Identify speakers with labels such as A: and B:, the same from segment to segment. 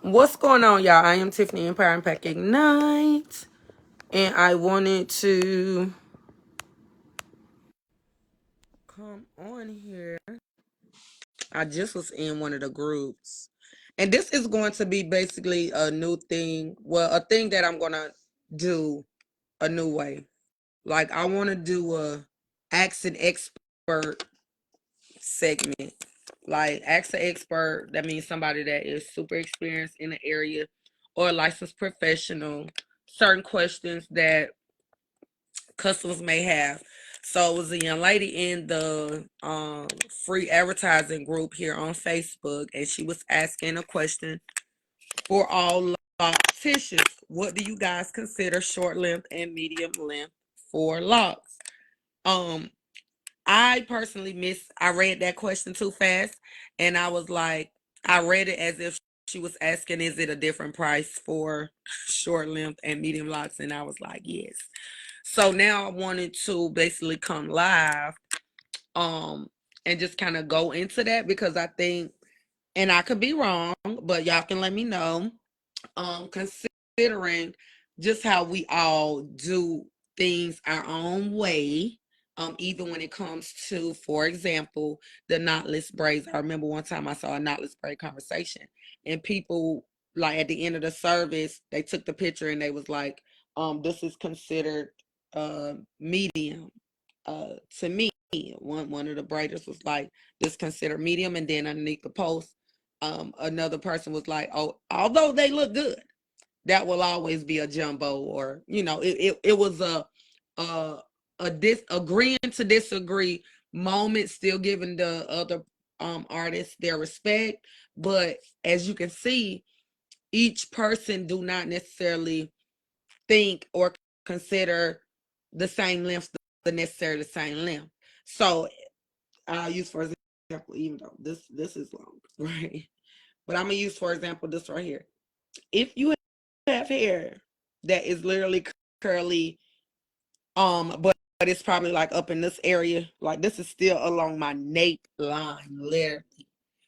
A: What's going on, y'all? I am Tiffany, Empire Impact Ignite, and I wanted to come on here. I just was in one of the groups, and this is going to be basically a new thing. Well, a thing that I'm gonna do a new way. Like I want to do a Ask an Expert segment. Like Ask an Expert, that means somebody that is super experienced in the area or a licensed professional. Certain questions that customers may have. So it was a young lady in the free advertising group here on Facebook, and she was asking a question for all lock tissues. What do you guys consider short length and medium length for locks? Um, I personally I read that question too fast, and I was like, I read it as if she was asking, is it a different price for short length and medium locks? And I was like, yes. So now I wanted to basically come live and just kind of go into that, because I think, and I could be wrong, but y'all can let me know, considering just how we all do things our own way. Even when it comes to, for example, the knotless braids. I remember one time I saw a knotless braid conversation, and people, like, at the end of the service, they took the picture and they was like, this is considered medium. To me, one of the braiders was like, this considered medium, and then underneath the post, another person was like, oh, although they look good, that will always be a jumbo. Or it was a agreeing to disagree moment, still giving the other artists their respect. But as you can see, each person do not necessarily think or consider the same length the same length. So I'll use for example, even though this is long, right? But I'm gonna use for example this right here. If you have hair that is literally curly, but it's probably like up in this area, like this is still along my nape line, literally.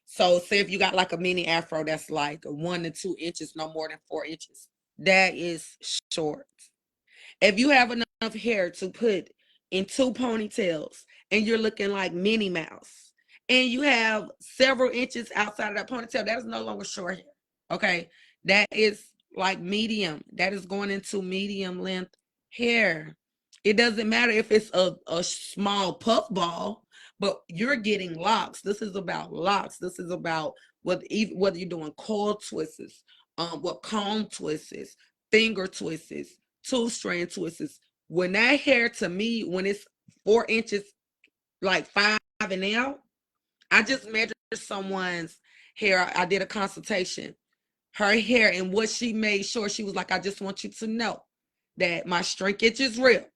A: So say if you got like a mini afro that's like 1 to 2 inches, no more than 4 inches, that is short. If you have enough hair to put in 2 ponytails and you're looking like Minnie Mouse, and you have several inches outside of that ponytail, that is no longer short hair. Okay. That is like medium. That is going into medium length hair. It doesn't matter if it's a small puff ball, but you're getting locks. This is about locks. This is about whether you're doing coil twists, what comb twists, finger twists, 2-strand twists. When that hair, to me, when it's 4 inches, like 5 and out, I just measured someone's hair. I did a consultation. Her hair, and what she made sure, she was like, I just want you to know that my shrinkage is real,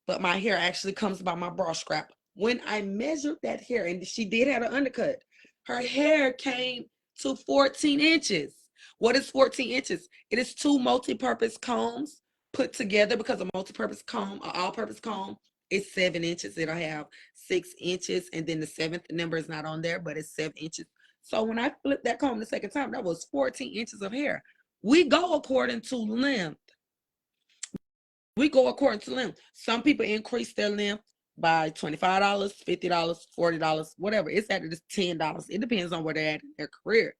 A: but my hair actually comes by my bra strap. When I measured that hair, and she did have an undercut, her hair came to 14 inches. What is 14 inches? It is 2 multi-purpose combs put together, because a multi-purpose comb, an all-purpose comb, is 7 inches. It'll have 6 inches, and then the seventh number is not on there, but it's 7 inches. So when I flipped that comb the second time, that was 14 inches of hair. We go according to length. We go according to length. Some people increase their length by $25, $50, $40, whatever. It's at $10. It depends on where they're at in their career.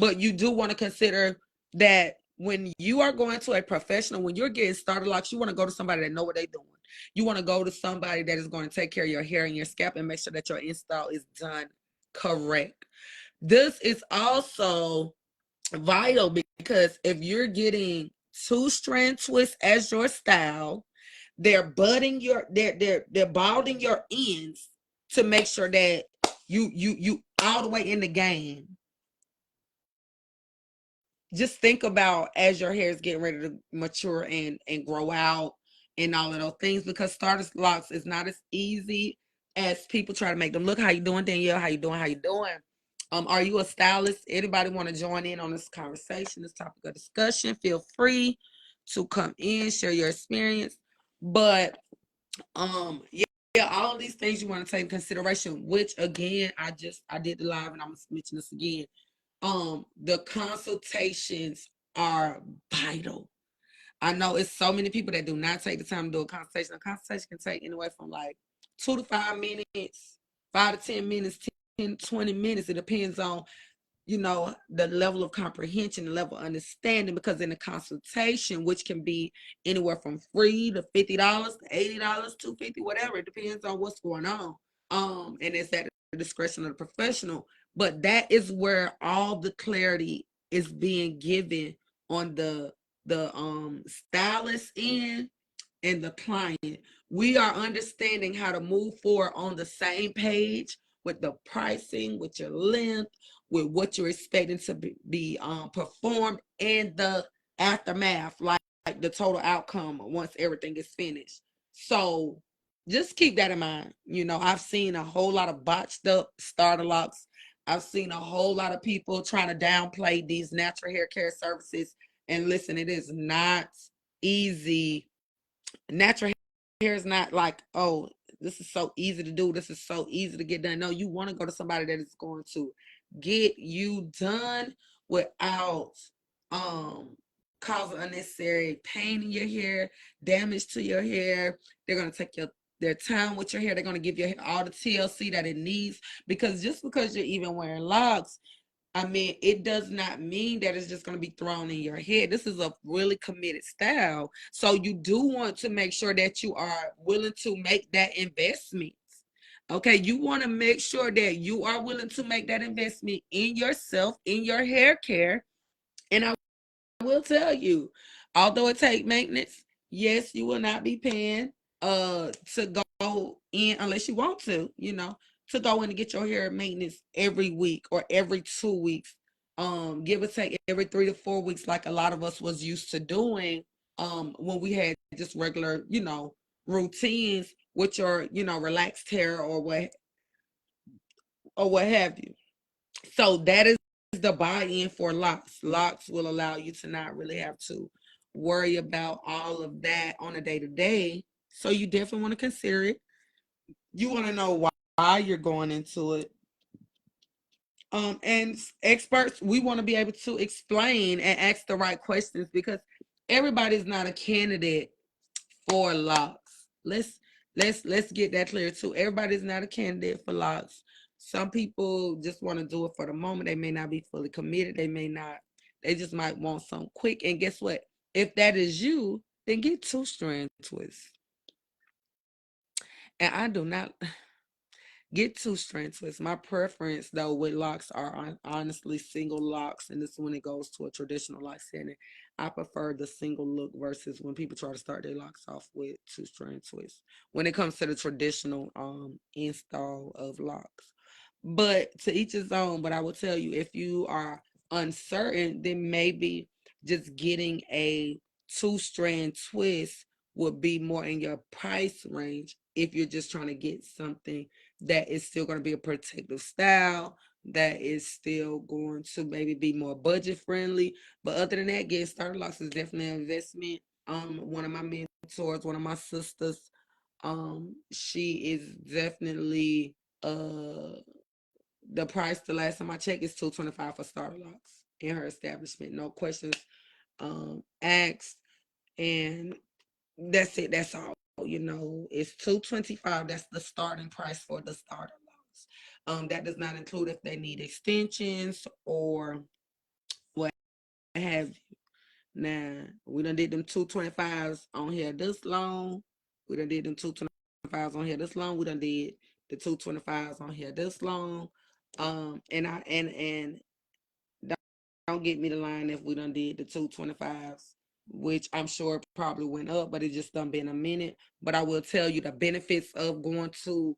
A: But you do want to consider that when you are going to a professional, when you're getting started, like, you want to go to somebody that know what they're doing. You want to go to somebody that is going to take care of your hair and your scalp and make sure that your install is done correct. This is also vital, because if you're getting 2-strand twists as your style, they're balding your ends to make sure that you all the way in the game. Just think about as your hair is getting ready to mature and grow out and all of those things, because starter locks is not as easy as people try to make them look. How you doing, Danielle? How you doing? How you doing? Are you a stylist? Anybody want to join in on this conversation, this topic of discussion? Feel free to come in, share your experience. But yeah, all of these things you want to take in consideration, which again, I did the live, and I'm gonna mention this again. The consultations are vital. I know it's so many people that do not take the time to do a consultation. A consultation can take anywhere from like 2 to 5 minutes, 5 to 10 minutes, 10, 20 minutes. It depends on, the level of comprehension, the level of understanding, because in a consultation, which can be anywhere from free to $50 to $80, $250, whatever, it depends on what's going on. And it's at the discretion of the professional. But that is where all the clarity is being given on the stylist end and the client. We are understanding how to move forward on the same page with the pricing, with your length, with what you're expecting to be performed, and the aftermath, like the total outcome once everything is finished. So just keep that in mind. I've seen a whole lot of botched up starter locks. I've seen a whole lot of people trying to downplay these natural hair care services. And listen, it is not easy. Natural hair is not like, oh, this is so easy to do. This is so easy to get done. No, you want to go to somebody that is going to get you done without causing unnecessary pain in your hair, damage to your hair. They're going to take their time with your hair. They're going to give your hair all the TLC that it needs, because just because you're even wearing locks, I mean, it does not mean that it's just going to be thrown in your head. This is a really committed style. So you do want to make sure that you are willing to make that investment. Okay, you want to make sure that you are willing to make that investment in yourself, in your hair care. And I will tell you, although it takes maintenance, yes, you will not be paying to go in unless you want to go in and get your hair maintenance every week or every 2 weeks. Give or take every 3 to 4 weeks, like a lot of us was used to doing when we had just regular, routines with your, relaxed hair or what have you. So that is the buy-in for locks. Locks will allow you to not really have to worry about all of that on a day-to-day. So you definitely want to consider it. You want to know why you're going into it. And experts, we want to be able to explain and ask the right questions, because everybody's not a candidate for locks. Let's get that clear too. Everybody's not a candidate for locks. Some people just want to do it for the moment. They may not be fully committed. They just might want something quick. And guess what? If that is you, then get 2-strand twists. And I do not get 2-strand twists. My preference though with locks are honestly single locks, and this is when it goes to a traditional lock setting. I prefer the single look versus when people try to start their locks off with 2-strand twists when it comes to the traditional install of locks. But to each his own. But I will tell you, if you are uncertain, then maybe just getting a 2-strand twist would be more in your price range if you're just trying to get something that is still going to be a protective style, that is still going to maybe be more budget friendly. But other than that, getting starter locks is definitely an investment. One of my mentors, one of my sisters, she is definitely the price the last time I checked is $225 for starter locks in her establishment. No questions asked, and that's it. That's all. It's $225. That's the starting price for the starter locks. That does not include if they need extensions or what have you. Now, we done did them 225s on here this long. We done did them 225s on here this long. We done did the 225s on here this long. And don't get me the line if we done did the 225s, which I'm sure probably went up, but it just done been a minute. But I will tell you the benefits of going to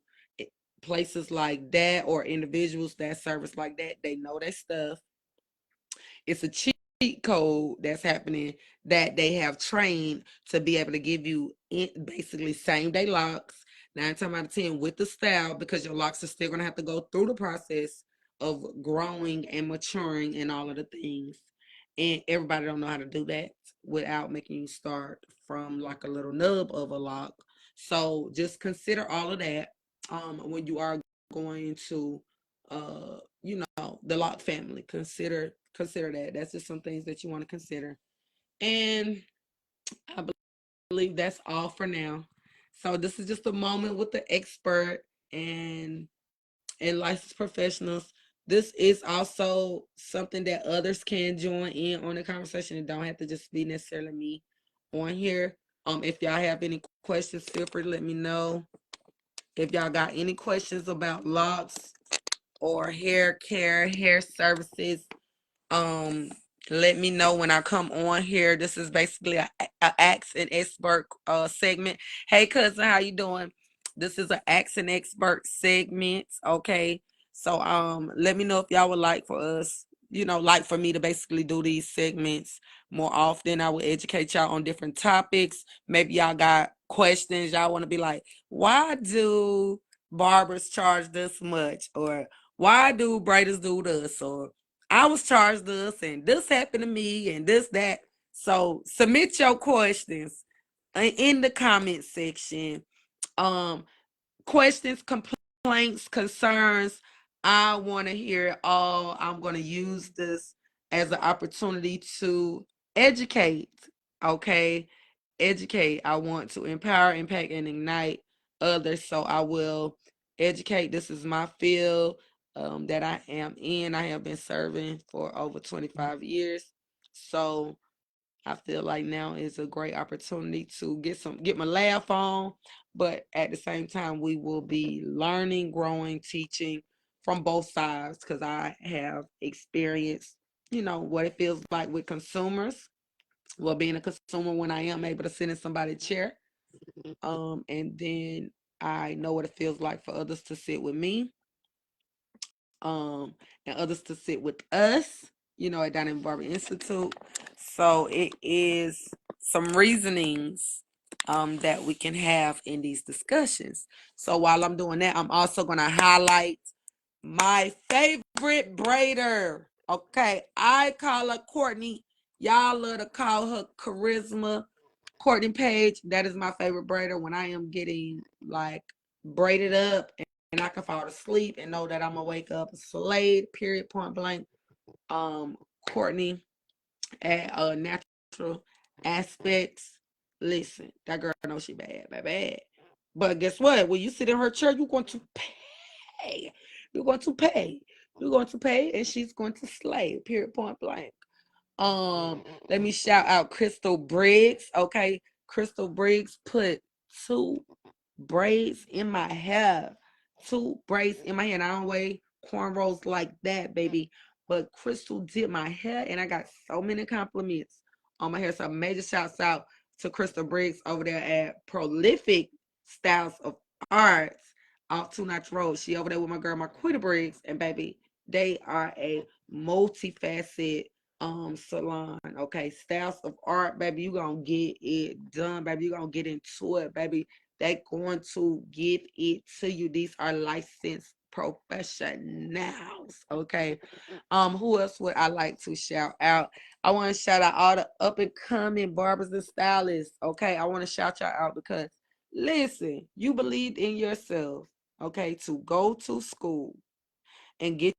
A: places like that or individuals that service like that. They know their stuff. It's a cheat code that's happening that they have trained to be able to give you basically same day locks, 9 times out of 10 with the style, because your locks are still going to have to go through the process of growing and maturing and all of the things. And everybody don't know how to do that without making you start from like a little nub of a lock. So just consider all of that when you are going to the Lock family. Consider that. That's just some things that you want to consider. And I believe that's all for now. So this is just a moment with the expert and licensed professionals. This is also something that others can join in on the conversation. It don't have to just be necessarily me on here. If y'all have any questions, feel free to let me know. If y'all got any questions about locks or hair care, hair services, um, let me know when I come on here. This is basically a Ask an Expert segment. Hey cousin, how you doing? This is an Ask an Expert segment. Okay. So let me know if y'all would like for us, like for me to basically do these segments more often. I will educate y'all on different topics. Maybe y'all got questions. Y'all want to be like, why do barbers charge this much? Or why do braiders do this? Or I was charged this and this happened to me and this, that. So submit your questions in the comment section. Um, Questions, complaints, concerns. I want to hear it all. I'm going to use this as an opportunity to educate. Okay. Educate. I want to empower, impact, and ignite others. So I will educate. This is my field that I am in. I have been serving for over 25 years. So I feel like now is a great opportunity to get my laugh on, but at the same time, we will be learning, growing, teaching from both sides because I have experienced, what it feels like with consumers. Well, being a consumer when I am able to sit in somebody's chair, and then I know what it feels like for others to sit with me, um, and others to sit with us, at Dynamic Barber Institute. So it is some reasonings that we can have in these discussions. So while I'm doing that, I'm also going to highlight my favorite braider. Okay, I call her Courtney. Y'all love to call her Charisma. Courtney Page, that is my favorite braider when I am getting like braided up and I can fall asleep and know that I'm gonna wake up slayed, period, point blank. Courtney at natural aspects. Listen, that girl knows she bad, bad, bad. But guess what? When you sit in her chair, you're going to pay. You're going to pay. You're going to pay, and she's going to slay, period, point blank. Let me shout out Crystal Briggs. Okay, Crystal Briggs put two braids in my hair. Two braids in my hair. And I don't wear cornrows like that, baby. But Crystal did my hair, and I got so many compliments on my hair. So major shouts out to Crystal Briggs over there at Prolific Styles of Arts off Two Notch Road. She over there with my girl Marquita Briggs, and baby, they are a multifaceted salon. Okay, Styles of Art, baby, you gonna get it done, baby. You gonna get into it, baby. They're going to give it to you. These are licensed professionals. Okay. Who else would I like to shout out? I want to shout out all the up and coming barbers and stylists. Okay. I want to shout y'all out because listen, you believed in yourself, okay, to go to school and get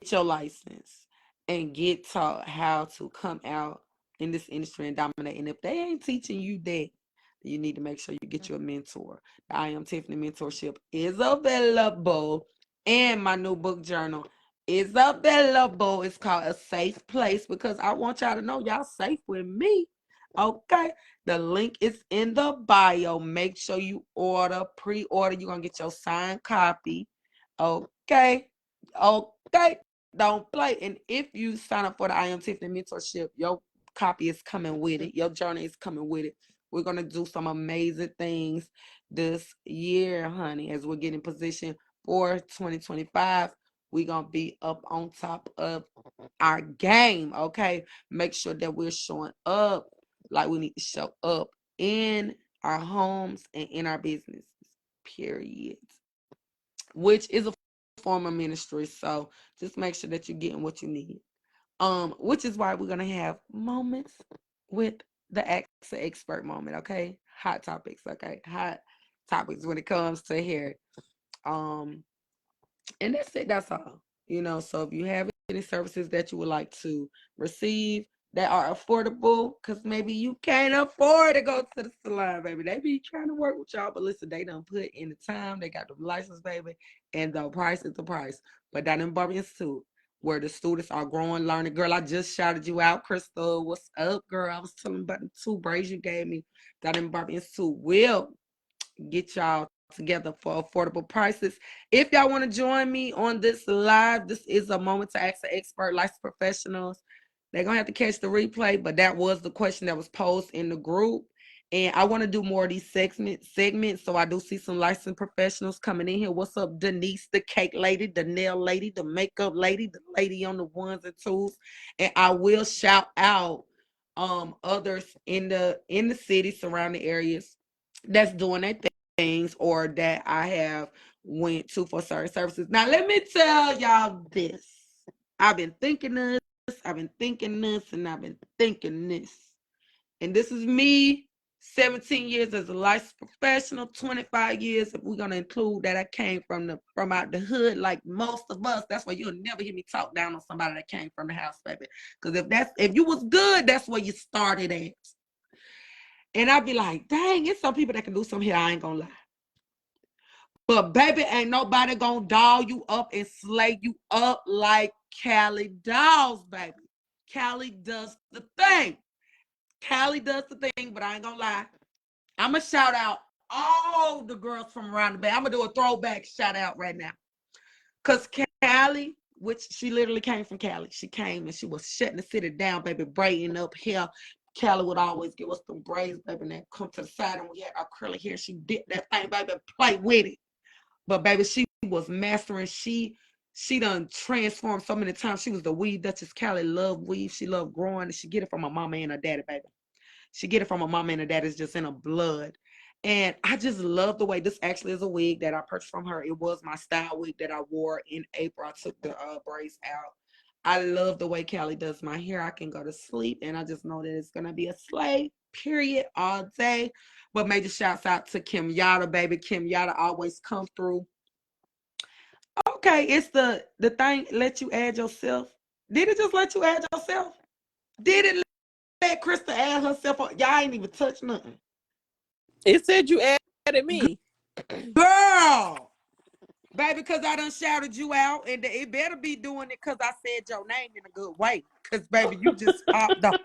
A: your license and get taught how to come out in this industry and dominate. And if they ain't teaching you that, you need to make sure you get you a mentor. The iamTiffany mentorship is available, and my new book journal is available. It's called A Safe Place because I want y'all to know y'all safe with me. Okay, the link is in the bio. Make sure you pre-order. You're gonna get your signed copy. Okay. Okay, don't play. And if you sign up for the iamTiffany mentorship, your copy is coming with it. Your journey is coming with it. We're gonna do some amazing things this year, honey, as we're getting positioned for 2025. We're gonna be up on top of our game. Okay, make sure that we're showing up like we need to show up in our homes and in our businesses. Period. Which is a form of ministry. So just make sure that you're getting what you need. Which is why we're gonna have moments with the expert moment, okay? Hot topics, okay? Hot topics when it comes to hair. Um, and that's it, that's all. So if you have any services that you would like to receive that are affordable, because maybe you can't afford to go to the salon, baby. They be trying to work with y'all, but listen, they done put in the time, they got the license, baby, and the price is the price. But down in Barbie Institute, where the students are growing, learning. Girl, I just shouted you out, Crystal. What's up, girl? I was telling about the 2 braids you gave me. Down in Barbie Institute will get y'all together for affordable prices. If y'all want to join me on this live, this is a moment to ask the expert licensed professionals. They're gonna have to catch the replay, but that was the question that was posed in the group. And I want to do more of these segments. So I do see some licensed professionals coming in here. What's up, Denise, the cake lady, the nail lady, the makeup lady, the lady on the ones and twos. And I will shout out others in the city, surrounding areas that's doing their things or that I have went to for certain services. Now let me tell y'all this. I've been thinking this, I've been thinking this, and I've been thinking this. And this is me, 17 years as a licensed professional, 25 years if we're gonna include that I came from out the hood like most of us. That's why you'll never hear me talk down on somebody that came from the house, baby. Because if you was good, that's where you started at. And I'd be like, dang, it's some people that can do something here, I ain't gonna lie. But baby, ain't nobody gonna doll you up and slay you up like Callie dolls, baby. Callie does the thing. Callie does the thing, but I ain't gonna lie. I'm gonna shout out all the girls from around the bay. I'm gonna do a throwback shout out right now. Cause Callie, which she literally came from Cali. She came and she was shutting the city down, baby, braiding up hair. Callie would always give us some braids, baby, and then come to the side and we had our curly hair. She did that thing, baby, play with it. But baby, she was mastering. She done transformed so many times. She was the weave Duchess. Callie loved weave. She loved growing. And she get it from her mama and her daddy, baby. She get it from her mama and her daddy. It's just in her blood. And I just love the way this actually is a wig that I purchased from her. It was my style wig that I wore in April. I took the braids out. I love the way Callie does my hair. I can go to sleep and I just know that it's gonna be a slay, period, all day. But major shouts out to Kim Yada, baby. Kim Yada always come through. Okay, it's the thing let you add yourself. Did it just let you add yourself? Did it let Krista add herself? Y'all ain't even touch nothing.
B: It said you added me.
A: Girl, baby, because I done shouted you out, and it better be doing it because I said your name in a good way. Because, baby, you just popped up.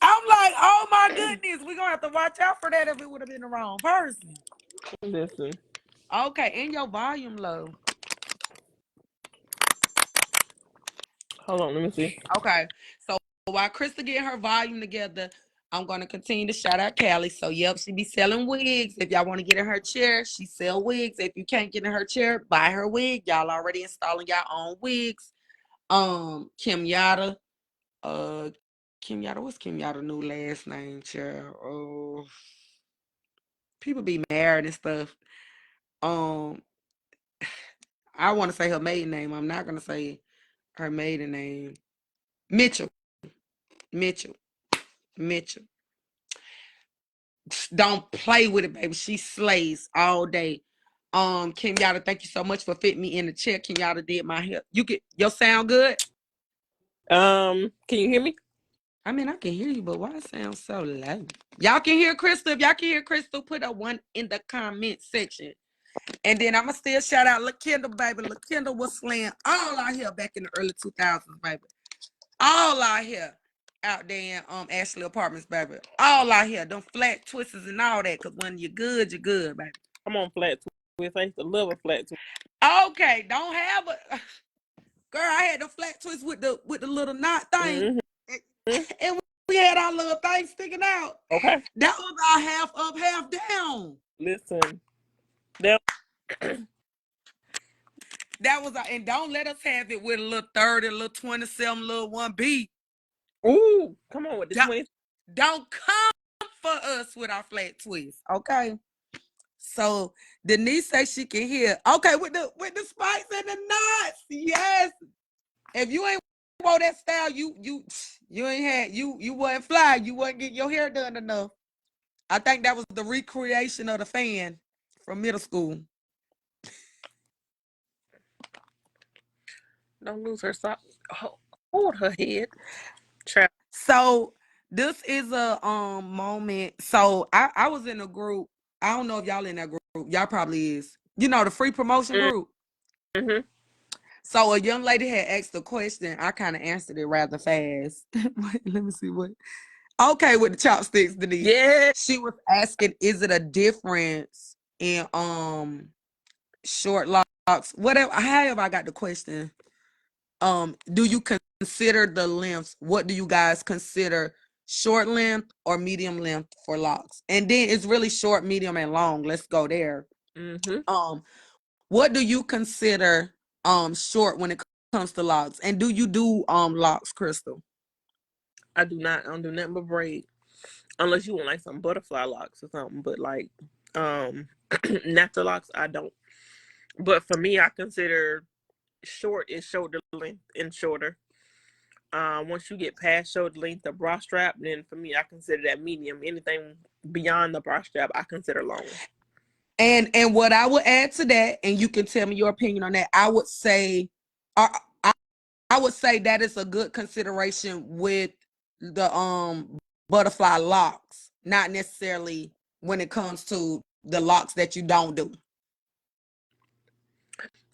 A: I'm like, oh my goodness, we're gonna have to watch out for that if it would have been the wrong person.
B: Listen.
A: Okay, in your volume low.
B: Hold on, let me see.
A: Okay, so while Krista get her volume together, I'm gonna continue to shout out Callie. So yep, she be selling wigs. If y'all want to get in her chair, she sell wigs. If you can't get in her chair, buy her wig. Y'all already installing y'all own wigs. Kim Yada, Kim Yada, what's Kim Yada new last name, child? Oh, people be married and stuff. Um, I want to say her maiden name. I'm not gonna say her maiden name. Mitchell. Mitchell. Mitchell. Don't play with it, baby. She slays all day. Kim Yada, thank you so much for fitting me in the chair. Kim Yada did my hair. Your sound good?
B: Can you hear me?
A: I mean, I can hear you, but why it sounds so low? Y'all can hear Crystal. If y'all can hear Crystal, put a 1 in the comment section. And then I'm going to still shout out LaKendall, baby. LaKendall was slaying all out here back in the early 2000s, baby. All out here out there in Ashley Apartments, baby. All out here. Them flat twisters and all that. Because when you're good, baby.
B: I'm on flat twist. I used to love a flat twist.
A: Okay, don't have a... Girl, I had the flat twist with the little knot thing. Mm-hmm. And we had our little thing sticking out.
B: Okay.
A: That was our half up, half down.
B: Listen.
A: That was and don't let us have it with a little 30, a little 27, a little 1B.
B: Ooh, come on with the 20.
A: Don't come for us with our flat twist, okay? So Denise says she can hear. Okay, with the spikes and the knots, yes. If you ain't wore that style, you ain't had you wasn't fly. You wasn't getting your hair done enough. I think that was the recreation of the fan from middle school.
B: Don't lose her sock. Hold her head. Trap.
A: So this is a moment. So I was in a group. I don't know if y'all in that group. Y'all probably is. You know, the free promotion group.
B: Mm-hmm.
A: So a young lady had asked a question. I kind of answered it rather fast. Let me see what. Okay, with the chopsticks, Denise.
B: Yeah.
A: She was asking, is it a difference in short locks? Whatever, however I got the question. Do you consider the lengths? What do you guys consider short length or medium length for locks? And then it's really short, medium, and long. Let's go there.
B: Mm-hmm.
A: What do you consider short when it comes to locks? And do you do locks, Crystal?
B: I do not. I don't do nothing but braid. Unless you want like some butterfly locks or something. But like natural locks, I don't. But for me, I consider short is shoulder length and shorter. Once you get past shoulder length, the bra strap, then for me, I consider that medium. Anything beyond the bra strap, I consider long.
A: And what I would add to that, and you can tell me your opinion on that, I would say, I, I would say that is a good consideration with the butterfly locks, not necessarily when it comes to the locks that you don't do.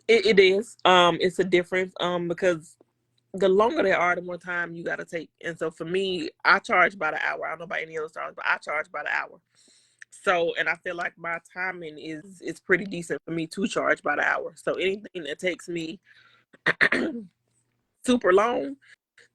B: It is. It's a difference. Because the longer they are, the more time you got to take. And so for me, I charge by the hour. I don't know about any other stars, but I charge by the hour. So, and I feel like my timing is pretty decent for me to charge by the hour. So anything that takes me super long,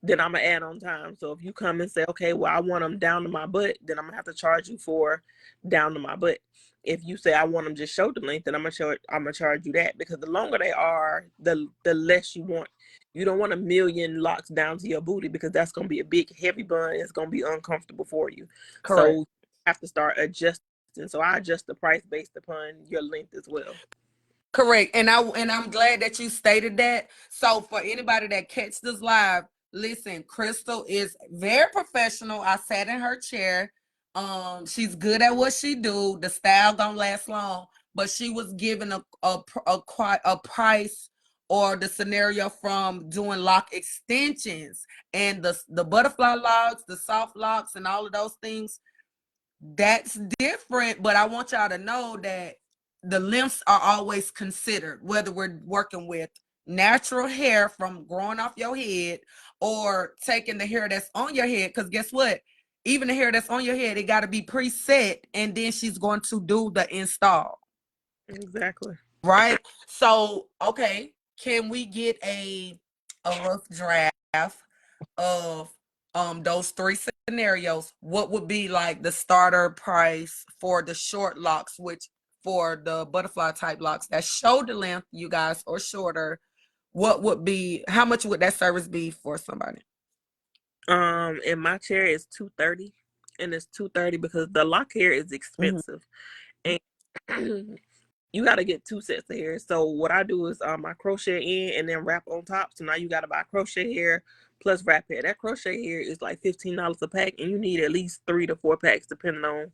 B: then I'm gonna add on time. So if you come and say, okay, well, I want them down to my butt, then I'm gonna have to charge you for down to my butt. If you say I want them just shoulder length, then I'm gonna charge you that, because the longer they are, the less you want. You don't want a million locks down to your booty, because that's gonna be a big heavy bun. It's gonna be uncomfortable for you. So
A: Correct.
B: you have to start adjusting. So I adjust the price based upon your length as well.
A: Correct. And I'm glad that you stated that. So for anybody that catch this live, listen, Crystal is very professional. I sat in her chair. She's good at what she do. The style don't last long, but she was given a price or the scenario from doing lock extensions and the butterfly locks, the soft locks, and all of those things. That's different, but I want y'all to know that the lengths are always considered, whether we're working with natural hair from growing off your head or taking the hair that's on your head. Because guess what? Even the hair that's on your head, it got to be preset, and then she's going to do the install.
B: Exactly.
A: Right? So, okay, can we get a rough draft of those three scenarios? What would be like the starter price for the short locks, which for the butterfly type locks that shoulder length, you guys, or shorter? What would be, how much would that service be for somebody?
B: In my chair is 230, and it's 230 because the lock hair is
A: Mhm.
B: expensive, and you got to get two sets of hair. So what I do is I crochet in and then wrap on top. So now you got to buy crochet hair plus wrap hair. That crochet hair is like $15 a pack, and you need at least 3 to 4 packs depending on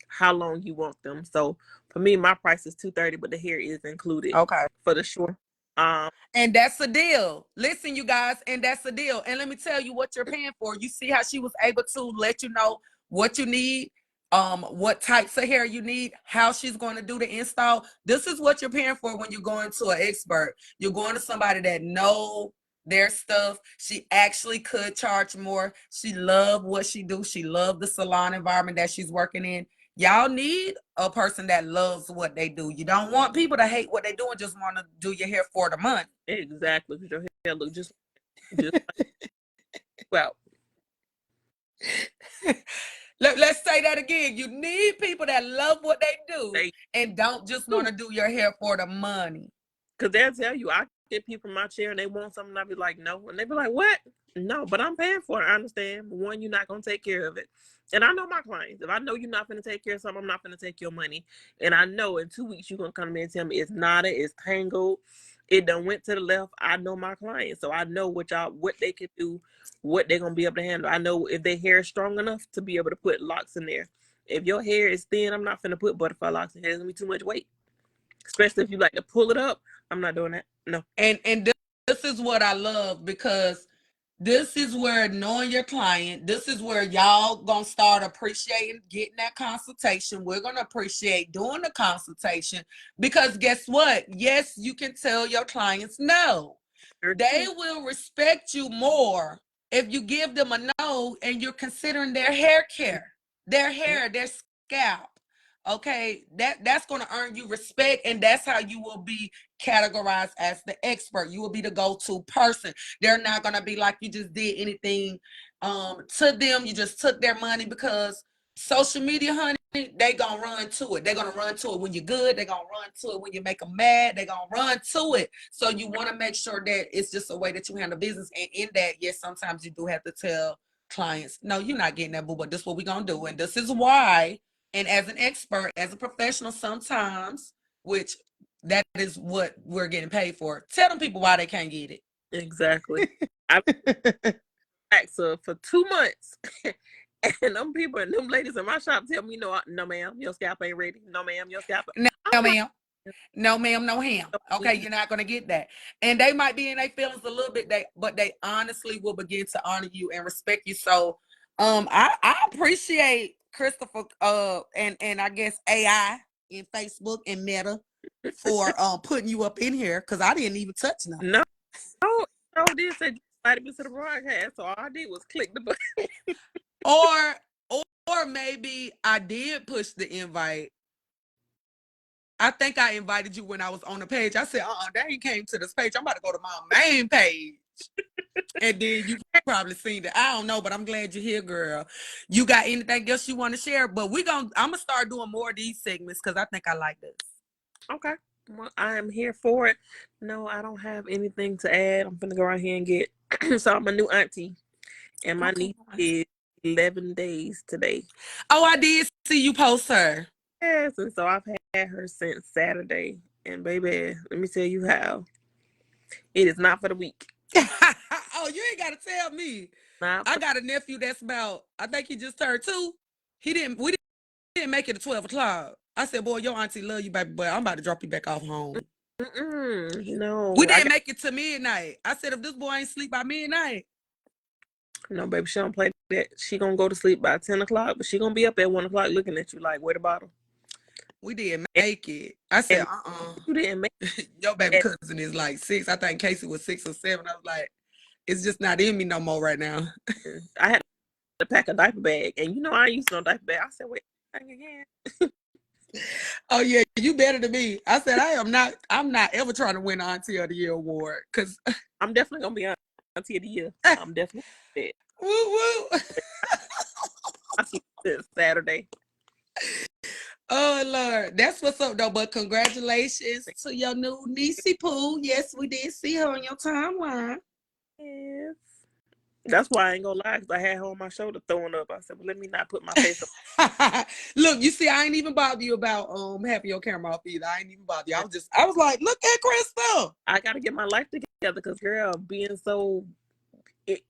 B: how long you want them. So for me, my price is 230, but the hair is included
A: Okay.
B: for the short. Um,
A: And that's a deal. Listen, you guys, and that's a deal. And let me tell you what you're paying for. You see how she was able to let you know what you need, what types of hair you need, how she's going to do the install. This is what you're paying for when you're going to an expert. You're going to somebody that know their stuff. She actually could charge more. She loved what she do. She loved the salon environment that she's working in. Y'all need a person that loves what they do. You don't want people to hate what they do and just want to do your hair for the money.
B: exactly, because your hair look just like, well,
A: Let's say that again. You need people that love what they do
B: they
A: and don't just want to do your hair for the money.
B: because they'll tell you, I get people in my chair and they want something, I'll be like, no. And they be like, what? No, but I'm paying for it. I understand. But one, you're not going to take care of it. And I know my clients. If I know you're not going to take care of something, I'm not going to take your money. And I know in 2 weeks, you're going to come to me and tell me it's knotted, it's tangled, it done went to the left. I know my clients. So I know what they can do, what they're going to be able to handle. I know if their hair is strong enough to be able to put locks in there. If your hair is thin, I'm not going to put butterfly locks in there. It's going to be too much weight. Especially if you like to pull it up. I'm not doing that. No.
A: And this is is what I love, because this is where knowing your client, this is where y'all gonna start appreciating getting that consultation. We're gonna appreciate doing the consultation, because guess what? Yes, you can tell your clients no. They will respect you more if you give them a no and you're considering their hair care, their hair, their scalp. Okay, that's going to earn you respect, and that's how you will be categorized as the expert. You will be the go-to person. They're not going to be like you just did anything to them. You just took their money, because social media, honey, they gonna run to it. They're gonna run to it when you're good. They're gonna run to it when you make them mad. They're gonna run to it. So you want to make sure that it's just a way that you handle business. And in that, yes, sometimes you do have to tell clients, no, you're not getting that, boo, but this is what we're gonna do, and this is why. And as an expert, as a professional, sometimes, which that is what we're getting paid for, tell them people why they can't get it.
B: Exactly. I've asked for 2 months. And them people and them ladies in my shop tell me, no, ma'am, your scalp ain't ready. No, ma'am, your scalp.
A: No, ma'am. No, ma'am, no ham. Okay, you're not gonna get that. And they might be in their feelings a little bit, but they honestly will begin to honor you and respect you. So I appreciate Christopher and I guess AI in Facebook and Meta for putting you up in here, because I didn't even touch nothing.
B: No, did say invited me to the broadcast, so all I did was click the button.
A: Or maybe I did push the invite. I think I invited you when I was on the page. I said, they ain't came to this page. I'm about to go to my main page. And then you probably seen it. I don't know, but I'm glad you're here, girl. You got anything else you want to share? But I'm gonna start doing more of these segments, because I think I like this.
B: Okay. Well, I am here for it. No, I don't have anything to add. I'm gonna go right here and get so I'm a new auntie, and my niece is 11 days today.
A: Oh, I did see you post her.
B: Yes, and so I've had her since Saturday. And baby, let me tell you how. It is not for the weak.
A: Oh, you ain't gotta tell me. I got a nephew that's about, I think he just turned 2. We didn't make it to 12 o'clock. I said, boy, your auntie love you, baby, but I'm about to drop you back off home.
B: No.
A: We didn't make it to midnight. I said, if this boy ain't sleep by midnight.
B: No, baby, she don't play that. She gonna go to sleep by 10 o'clock, but she gonna be up at 1 o'clock looking at you like, where the bottle?
A: We didn't make it. I said,
B: You didn't make it.
A: Your baby cousin is like 6. I think Casey was 6 or 7. I was like, it's just not in me no more right now.
B: I had to pack a diaper bag, and you know I used no diaper bag. I said, wait, again.
A: Oh yeah, you better than me. I said, I'm not ever trying to win Auntie of the Year award, because
B: I'm definitely gonna be Auntie of the Year. I'm definitely dead.
A: Woo woo.
B: I see this Saturday.
A: Oh Lord, that's what's up though. But congratulations to your new niecey Pooh. Yes, we did see her on your timeline.
B: Yes. That's why I ain't gonna lie, because I had her on my shoulder throwing up. I said, well, let me not put my face up.
A: Look, you see, I ain't even bother you about having your camera off either. I ain't even bother you. I was like, look at Crystal.
B: I gotta get my life together, because girl, being so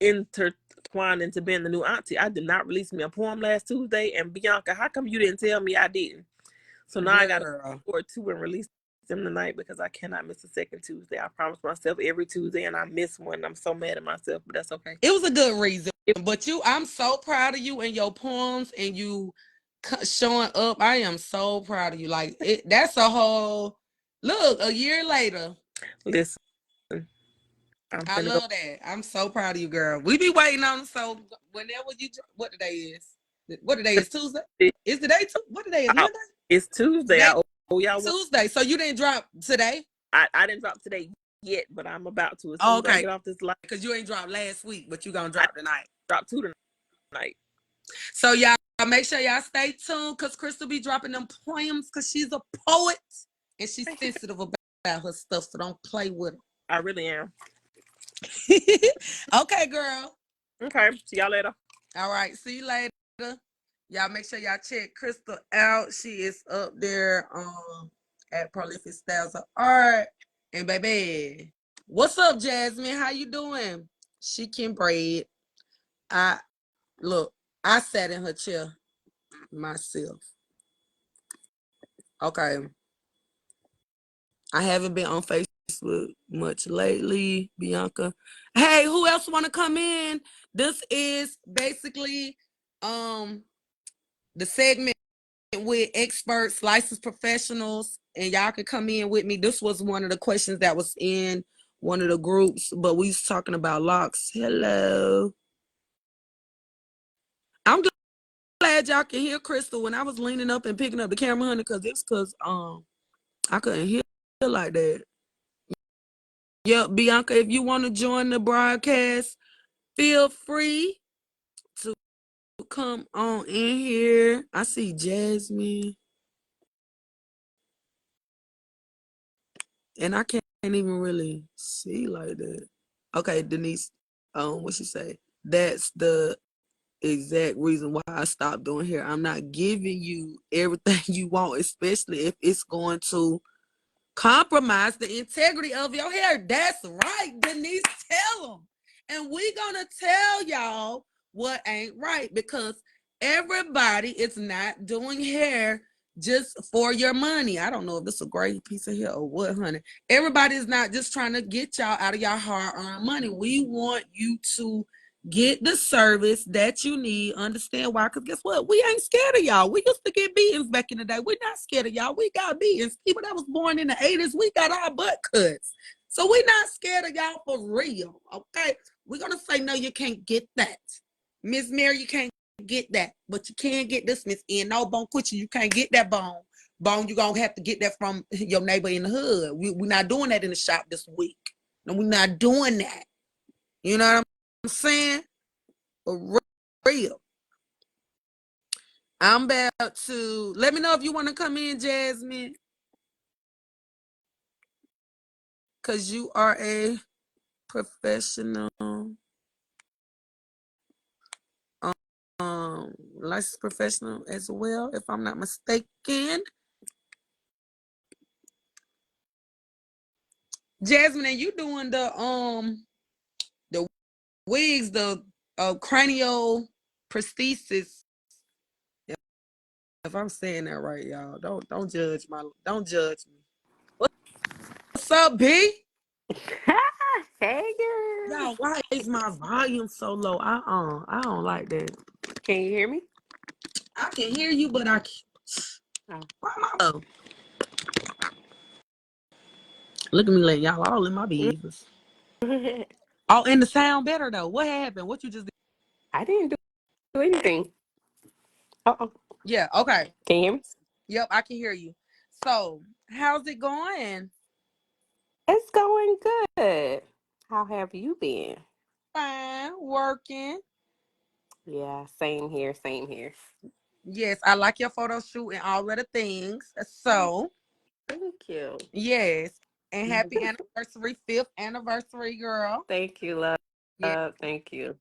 B: intertwined into being the new auntie, I did not release me a poem last Tuesday. And Bianca, how come you didn't tell me I didn't? So now I got to record 2 and release them tonight, because I cannot miss a second Tuesday. I promised myself every Tuesday, and I missed one. I'm so mad at myself, but that's okay.
A: It was a good reason. But I'm so proud of you and your poems and you showing up. I am so proud of you. Like, that's a whole, look, a year later.
B: Listen.
A: I love that. I'm so proud of you, girl. We be waiting on, so whenever what today is? What today is? Tuesday? Is today? What today is? Monday?
B: It's Tuesday.
A: Y'all Tuesday. So you didn't drop today?
B: I didn't drop today yet, but I'm about to. As soon as I get off this live.
A: Because you ain't dropped last week, but you gonna drop tonight.
B: Drop 2 tonight.
A: So y'all make sure y'all stay tuned, because Crystal be dropping them poems, because she's a poet and she's sensitive about her stuff. So don't play with her.
B: I really am.
A: Okay, girl.
B: Okay. See y'all later.
A: All right. See you later. Y'all make sure y'all check Crystal out. She is up there at Prolific Styles of Art. And baby, what's up, Jasmine? How you doing? She can braid. I sat in her chair myself. Okay. I haven't been on Facebook Facebook much lately, Bianca. Hey, who else want to come in? This is basically the segment with experts, licensed professionals, and y'all can come in with me. This was one of the questions that was in one of the groups, but we was talking about locks. Hello. I'm glad y'all can hear Crystal when I was leaning up and picking up the camera, honey, because I couldn't hear like that. Yep, Bianca, if you want to join the broadcast, feel free to come on in here. I see Jasmine, and I can't even really see like that. Okay, Denise, what she say? That's the exact reason why I stopped doing hair. I'm not giving you everything you want, especially if it's going to compromise the integrity of your hair. That's right, Denise. Tell them. And we gonna tell y'all what ain't right, because everybody is not doing hair just for your money. I don't know if this is a great piece of hair or what, honey. Everybody is not just trying to get y'all out of your hard-earned money. We want you to get the service that you need. Understand why? Because guess what? We ain't scared of y'all. We used to get beatings back in the day. We're not scared of y'all. We got beatings. People that was born in the 80s, we got our butt cuts. So we're not scared of y'all for real. Okay? We're going to say, no, you can't get that. Miss Mary, you can't get that. But you can get this, Miss N. No, Bone Coochie, you can't get that bone. Bone, you're going to have to get that from your neighbor in the hood. We're not doing that in the shop this week. No, we're not doing that. You know what I'm saying? For real. I'm about to let me know if you want to come in, Jasmine, because you are a professional, licensed professional as well, if I'm not mistaken. Jasmine, and you doing the wigs, the cranial prosthesis. If I'm saying that right, y'all, don't judge me. What's up, B?
C: Hey girl.
A: Y'all, why is my volume so low? I don't like that.
C: Can you hear me?
A: I can hear you, but I can't.
C: Oh.
A: Why am I low? Look at me letting y'all all in my business. Oh, and the sound better though. What happened? What you just did?
C: I didn't do anything. Uh-oh.
A: Yeah, okay.
C: Can you hear me?
A: Yep, I can hear you. So, how's it going?
C: It's going good. How have you been?
A: Fine, working.
C: Yeah, same here, same here.
A: Yes, I like your photo shoot and all of the things.
C: Oh,
A: So,
C: thank you.
A: yes. And happy anniversary, 5th anniversary, girl.
C: Thank you, love.
A: Yeah.
C: Thank you.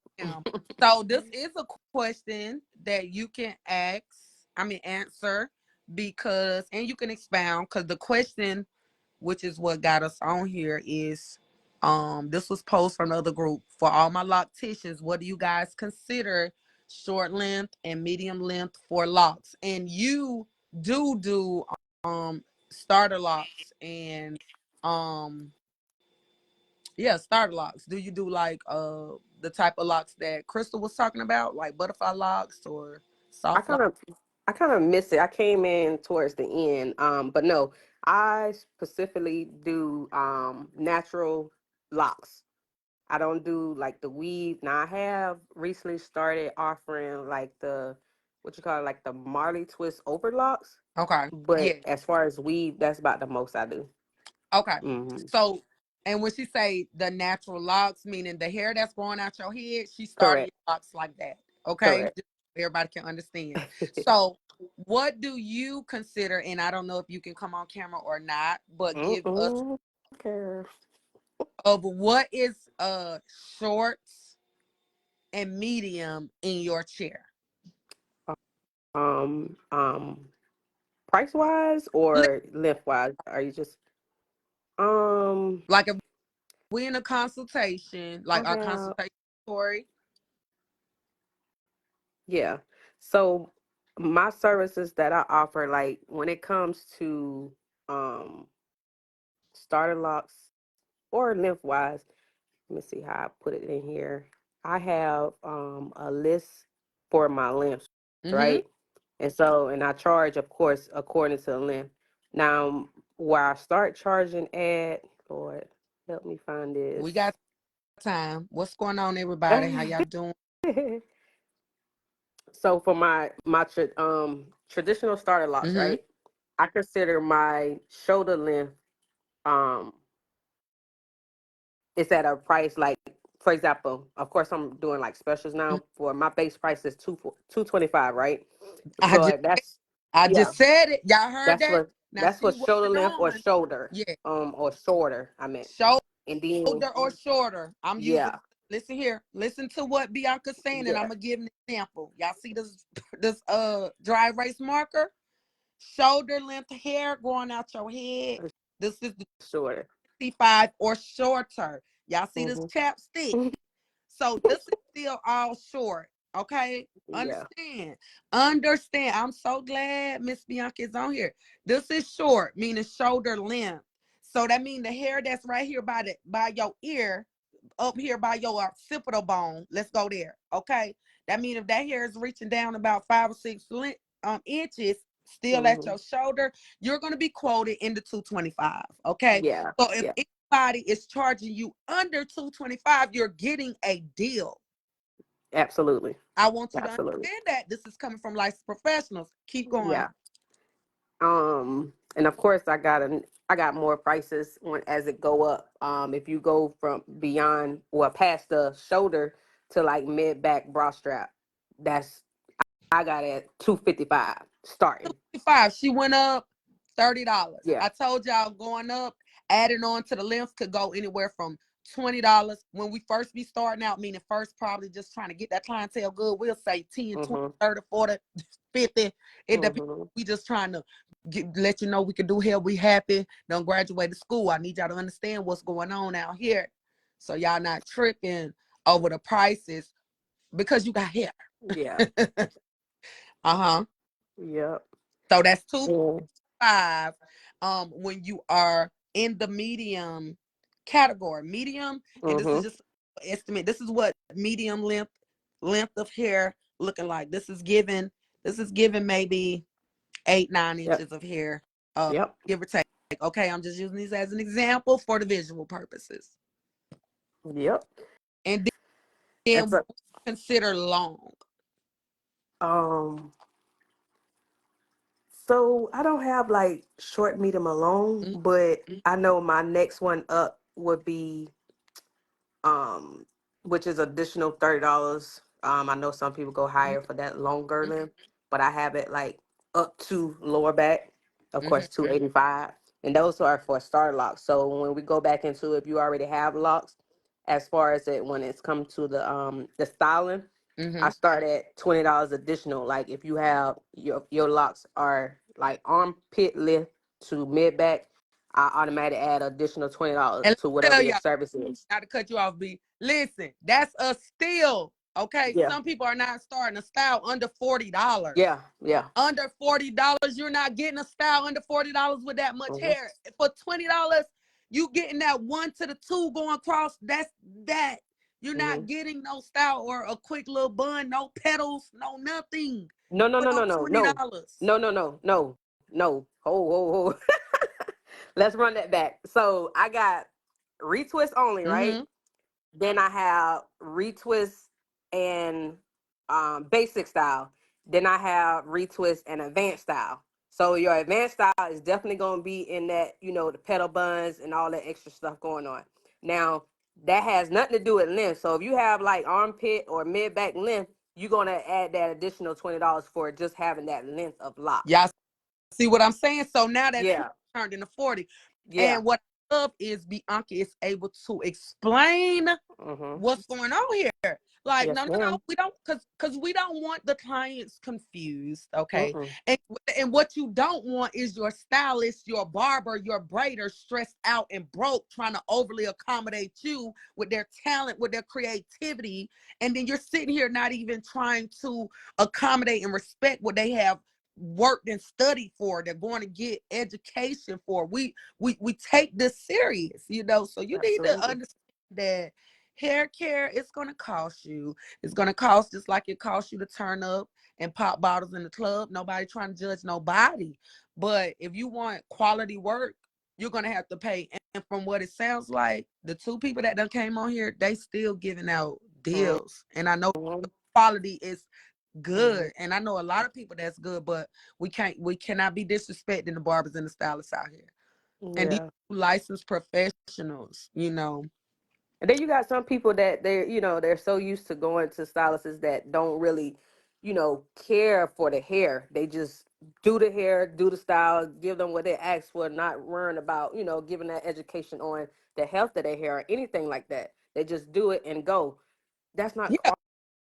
A: So this is a question that you can answer, because, and you can expound, because the question, which is what got us on here, is this was posed from another group. For all my locticians, what do you guys consider short length and medium length for locks? And you do starter locks and um yeah, starter locks. Do you do like the type of locks that Crystal was talking about, like butterfly locks or
C: I
A: soft
C: kind
A: locks?
C: of I kind of missed it. I came in towards the end. But no, I specifically do natural locks. I don't do like the weave. Now I have recently started offering like the what you call it, like the Marley twist overlocks.
A: Okay.
C: But
A: Yeah.
C: as far as weave, that's about the most I do.
A: Okay.
C: Hmm.
A: So, and when she say the natural locks, meaning the hair that's growing out your head, she started
C: Correct.
A: your locks like that. Okay.
C: Correct.
A: Just so everybody can understand. So, what do you consider? And I don't know if you can come on camera or not, but give us
C: Mm-mm. Okay.
A: of what is short and medium in your chair.
C: Um, um, Price wise or length wise? Are you just
A: Like if we in a consultation,
C: I
A: like our
C: have
A: consultation story.
C: yeah. So my services that I offer, like when it comes to um starter locks or lengthwise. Let me see how I put it in here. I have a list for my lengths, right?
A: Mm-hmm.
C: And I charge, of course, according to the length. Now, where I start charging at, Lord, help me find
A: We
C: this.
A: got time. What's going on, everybody? How y'all doing?
C: So for traditional starter locks,
A: Mm-hmm.
C: right? I consider my shoulder length um it's at a price like, for example, of course I'm doing like specials now. For my base price is 225, right?
A: I just
C: So that's,
A: I
C: yeah,
A: just said it. Y'all heard
C: that's
A: that?
C: for
A: Now
C: that's for
A: see what
C: shoulder
A: we're
C: length or
A: doing.
C: shoulder,
A: Yeah.
C: or shorter, I meant.
A: Shoulder
C: And then
A: or shorter. I'm using,
C: yeah,
A: listen here. Listen to what Bianca's saying, and I'm
C: yeah,
A: gonna give an example. Y'all see this this dry erase marker? Shoulder length hair going out your head. This is the
C: shorter.
A: 65 or shorter. Y'all see this
C: Hmm.
A: chapstick? So this is still all short. Okay.
C: Yeah.
A: Understand. Understand. I'm so glad Miss Bianca is on here. This is short, meaning shoulder length. So that means the hair that's right here by your ear, up here by your occipital bone. Let's go there. Okay. That means if that hair is reaching down about 5 or 6 inches, still at
C: Hmm.
A: your shoulder, you're gonna be quoted in the 225. Okay.
C: Yeah.
A: So if
C: Yeah.
A: anybody is charging you under 225, you're getting a deal.
C: Absolutely.
A: I want you to
C: Absolutely.
A: understand that this is coming from licensed professionals. Keep going.
C: Yeah. And of course I got more prices when as it go up. If you go from beyond, well, past the shoulder to like mid back bra strap, that's, I got it at 255 starting.
A: 5. She went up $30.
C: Yeah.
A: I told y'all going up, adding on to the length could go anywhere from $20. When we first be starting out, meaning first probably just trying to get that clientele good, we'll say 10, 20,
C: Mhm.
A: 30, 40, 50. It depends.
C: Mhm.
A: We just trying to let you know we can do here. We happy. Don't graduate to school. I need y'all to understand what's going on out here. So y'all not tripping over the prices because you got hair.
C: Yeah.
A: Uh-huh.
C: Yep.
A: So that's two
C: Yeah.
A: five when you are in the medium category. Medium, and this is
C: Mhm.
A: just an estimate. This is what medium length of hair looking like. This is given maybe 8, 9
C: Yep.
A: inches of hair, uh,
C: Yep.
A: give or take. Okay, I'm just using these as an example for the visual purposes.
C: Yep.
A: And
C: And
A: then
C: so,
A: consider long.
C: um so I don't have like short, medium, or long,
A: Mm,
C: but I know my next one up would be, um, which is additional $30. I know some people go
A: mm,
C: higher for that longer length, but I have it like up to lower back, of
A: mm,
C: course, 285, and those are for starter locks. So when we go back into, if you already have locks, as far as it when it's come to the styling, I
A: mm.
C: start at $20 additional. Like if you have your locks are like armpit lift to mid back, I automatically add additional $20
A: And
C: to
A: let me
C: whatever
A: tell
C: your
A: y'all,
C: service is.
A: not to cut you off, B. Listen, that's a steal. Okay.
C: Yeah,
A: Some people are not starting a style under $40.
C: yeah, yeah.
A: Under $40, you're not getting a style under $40 with that much
C: Hmm.
A: hair. For $20, you getting that 1 to the 2 going across. That's that. You're
C: Hmm.
A: not getting no style or a quick little bun, no petals, no nothing
C: No, no,
A: for
C: no,
A: no
C: no, no, no,
A: $20.
C: no, no, no, no, no. Ho, ho, ho. Let's run that back. So I got retwist only, right?
A: Mm-hmm.
C: Then I have retwist and basic style. Then I have retwist and advanced style. So your advanced style is definitely going to be in that, the pedal buns and all that extra stuff going on. Now, that has nothing to do with length. So if you have like armpit or mid back length, you're going to add that additional $20 for just having that length of locks.
A: Y'all see what I'm saying? So now that 20
C: Yeah.
A: turned into 40.
C: Yeah.
A: And what I love is Bianca is able to explain
C: Mm-hmm.
A: what's going on here. Like,
C: Yes,
A: no, no, no,
C: ma'am.
A: we don't, because we don't want the clients confused, okay?
C: Mm-mm.
A: And what you don't want is your stylist, your barber, your braider stressed out and broke, trying to overly accommodate you with their talent, with their creativity, and then you're sitting here not even trying to accommodate and respect what they have worked and studied for, they're going to get education for. We take this serious, you know. So you need to
C: Absolutely.
A: understand that hair care is going to cost you. It's going to cost just like it costs you to turn up and pop bottles in the club. Nobody trying to judge nobody. But if you want quality work, you're going to have to pay. And from what it sounds like, the two people that done came on here, they still giving out deals. And I know
C: Mm-hmm.
A: quality is
C: Mm-hmm.
A: good. And I know a lot of people that's good, but we cannot be disrespecting the barbers and the stylists out here. And these
C: Yeah.
A: licensed professionals, you know.
C: And then you got some people that they're so used to going to stylists that don't really, care for the hair. They just do the hair, do the style, give them what they ask for, not worrying about, giving that education on the health of their hair or anything like that. They just do it and go. That's not
A: Yeah.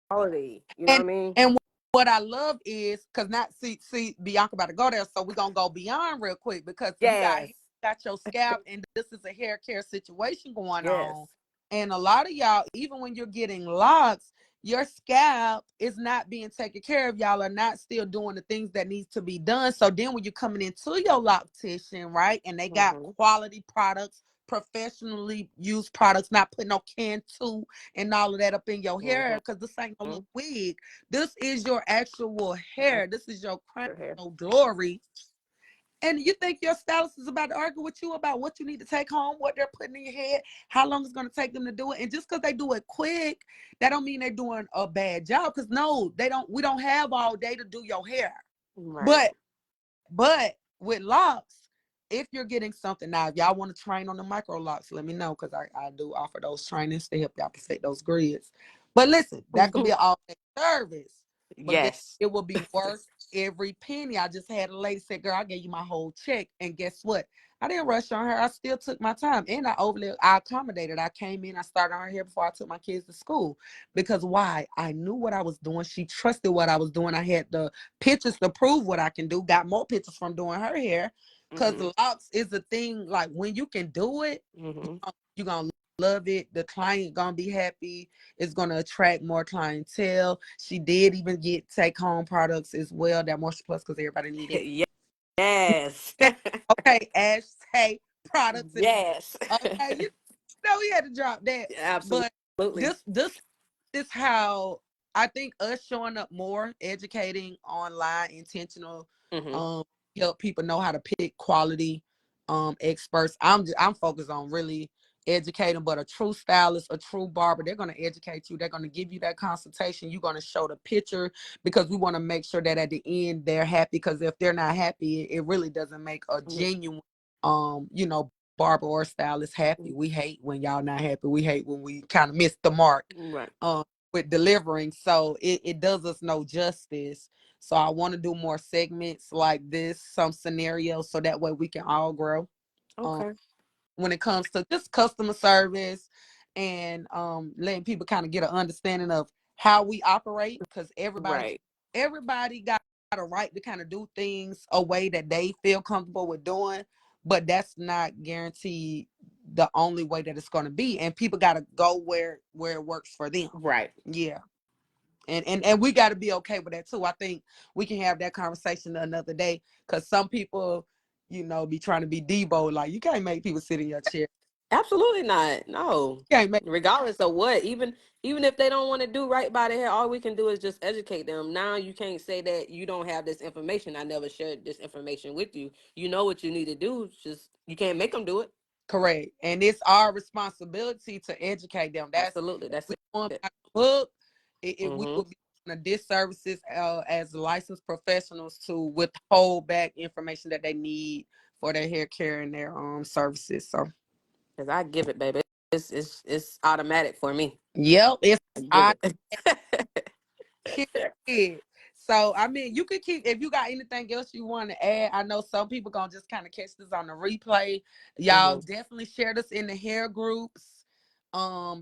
C: quality. You know what
A: And
C: I mean?
A: and what I love is because not see Bianca about to go there, so we're gonna go beyond real quick because
C: Yes.
A: you got your scalp, and this is a hair care situation going on.
C: Yes.
A: And a lot of y'all, even when you're getting locks, your scalp is not being taken care of. Y'all are not still doing the things that needs to be done. So then when you're coming into your loctician, right, and they got
C: Mm-hmm.
A: quality products, professionally used products, not putting no can two and all of that up in your hair,
C: Mm-hmm.
A: because this ain't no little wig. This is your actual hair. This is your crown
C: Your hair.
A: of glory. And you think your stylist is about to argue with you about what you need to take home, what they're putting in your head, how long it's going to take them to do it? And just because they do it quick, that don't mean they're doing a bad job. Because no, they don't. We don't have all day to do your hair.
C: Right.
A: But with locks, if you're getting something now, if y'all want to train on the micro locks, let me know because I do offer those trainings to help y'all perfect those grids. But listen, that could be an all day service. But guess
C: Yes.
A: it will be worth every penny. I just had a lady say, "Girl, I gave you my whole check," and guess what? I didn't rush on her. I still took my time, and I accommodated. I came in, I started on her hair before I took my kids to school because why? I knew what I was doing. She trusted what I was doing. I had the pictures to prove what I can do. Got more pictures from doing her hair. Cause
C: Mm-hmm.
A: the locks is a thing. Like when you can do it,
C: Mm-hmm.
A: you're gonna love it. The client gonna be happy. It's gonna attract more clientele. She did even get take home products as well. That Moisture Plus because everybody needed.
C: Yes.
A: Okay, Ashtray products.
C: Yes.
A: Okay, you know we had to drop that. But
C: Absolutely.
A: this is how I think us showing up more, educating online, intentional,
C: Hmm.
A: um, help people know how to pick quality experts. I'm focused on really educating, but a true stylist, a true barber, they're gonna educate you. They're gonna give you that consultation. You're gonna show the picture because we want to make sure that at the end they're happy. Because if they're not happy, it really doesn't make a genuine barber or stylist happy. We hate when y'all not happy. We hate when we kind of miss the mark
C: Right.
A: um with delivering. So it does us no justice. So I want to do more segments like this, some scenarios, so that way we can all grow. Um,
C: Okay.
A: when it comes to just customer service and letting people kind of get an understanding of how we operate, because
C: Right.
A: everybody got a right to kind of do things a way that they feel comfortable with doing, but that's not guaranteed the only way that it's going to be, and people got to go where it works for them.
C: Right.
A: Yeah. And we got to be okay with that too. I think we can have that conversation another day because some people, be trying to be Debo, like you can't make people sit in your chair.
C: Absolutely not. No.
A: You can't make
C: Regardless of what, even if they don't want to do right by their hair, all we can do is just educate them. Now you can't say that you don't have this information. I never shared this information with you. You know what you need to do. Just you can't make them do it.
A: correct, and it's our responsibility to educate them. That's
C: Absolutely. That's
A: we want
C: it.
A: by the book. We
C: Mm-hmm.
A: would be doing a disservices as licensed professionals to withhold back information that they need for their hair care and their services. So,
C: Because I give it, baby. It's automatic for me.
A: yep, it's
C: I give it.
A: period. So I mean, you could keep if you got anything else you want to add. I know some people gonna just kind of catch this on the replay. Y'all
C: Hmm.
A: definitely share this in the hair groups,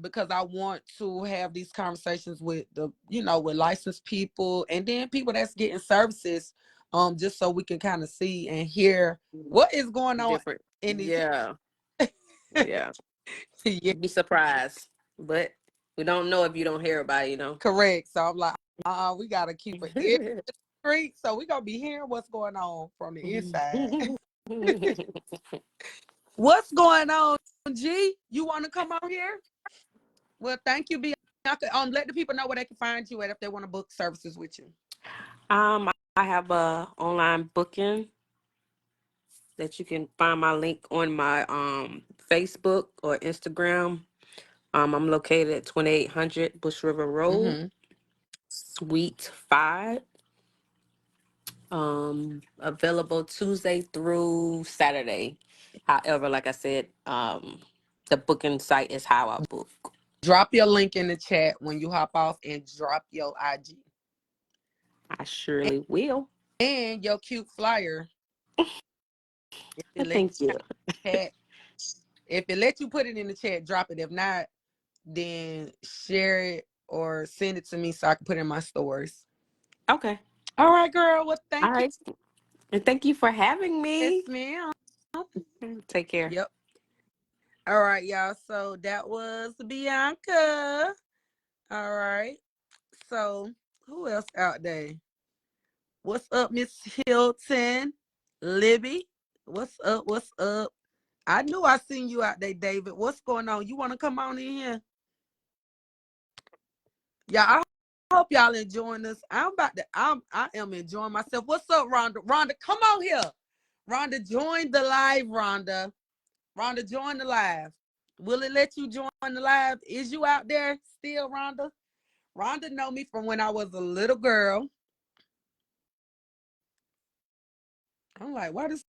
A: because I want to have these conversations with with licensed people and then people that's getting services, just so we can kind of see and hear what is going on
C: Different.
A: in these.
C: Yeah. Yeah.
A: Yeah,
C: You'd be surprised. But we don't know if you don't hear about it,
A: correct. So I'm like, we gotta keep it. street, so we gonna be hearing what's going on from the inside. What's going on, G? You want to come on here? Well, thank you, Bianca. Let the people know where they can find you at if they want to book services with you.
C: I have a online booking that you can find my link on my Facebook or Instagram. I'm located at 2800 Bush River Road,
A: Mm-hmm.
C: Suite 5. Available Tuesday through Saturday. However, like I said, the booking site is how I book.
A: Drop your link in the chat when you hop off, and drop your IG
C: I surely will.
A: and your cute flyer. If it let
C: Thank you.
A: chat, if it let you put it in the chat, drop it. If not, then share it or send it to me so I can put it in my stories.
C: Okay.
A: All right, girl. Well,
C: All
A: thank you.
C: right. And thank you for having
A: Yes,
C: me.
A: ma'am.
C: Take care.
A: Yep. All right, y'all. So that was Bianca. All right. So who else out there? What's up, Miss Hilton? Libby? What's up? What's up? I knew I seen you out there, David. What's going on? You want to come on in here? Yeah, I hope y'all enjoying this. I am enjoying myself. What's up, Rhonda? Rhonda, come on here. Rhonda, join the live, Rhonda. Rhonda, join the live. Will it let you join the live? Is you out there still, Rhonda? Rhonda know me from when I was a little girl. I'm like, why does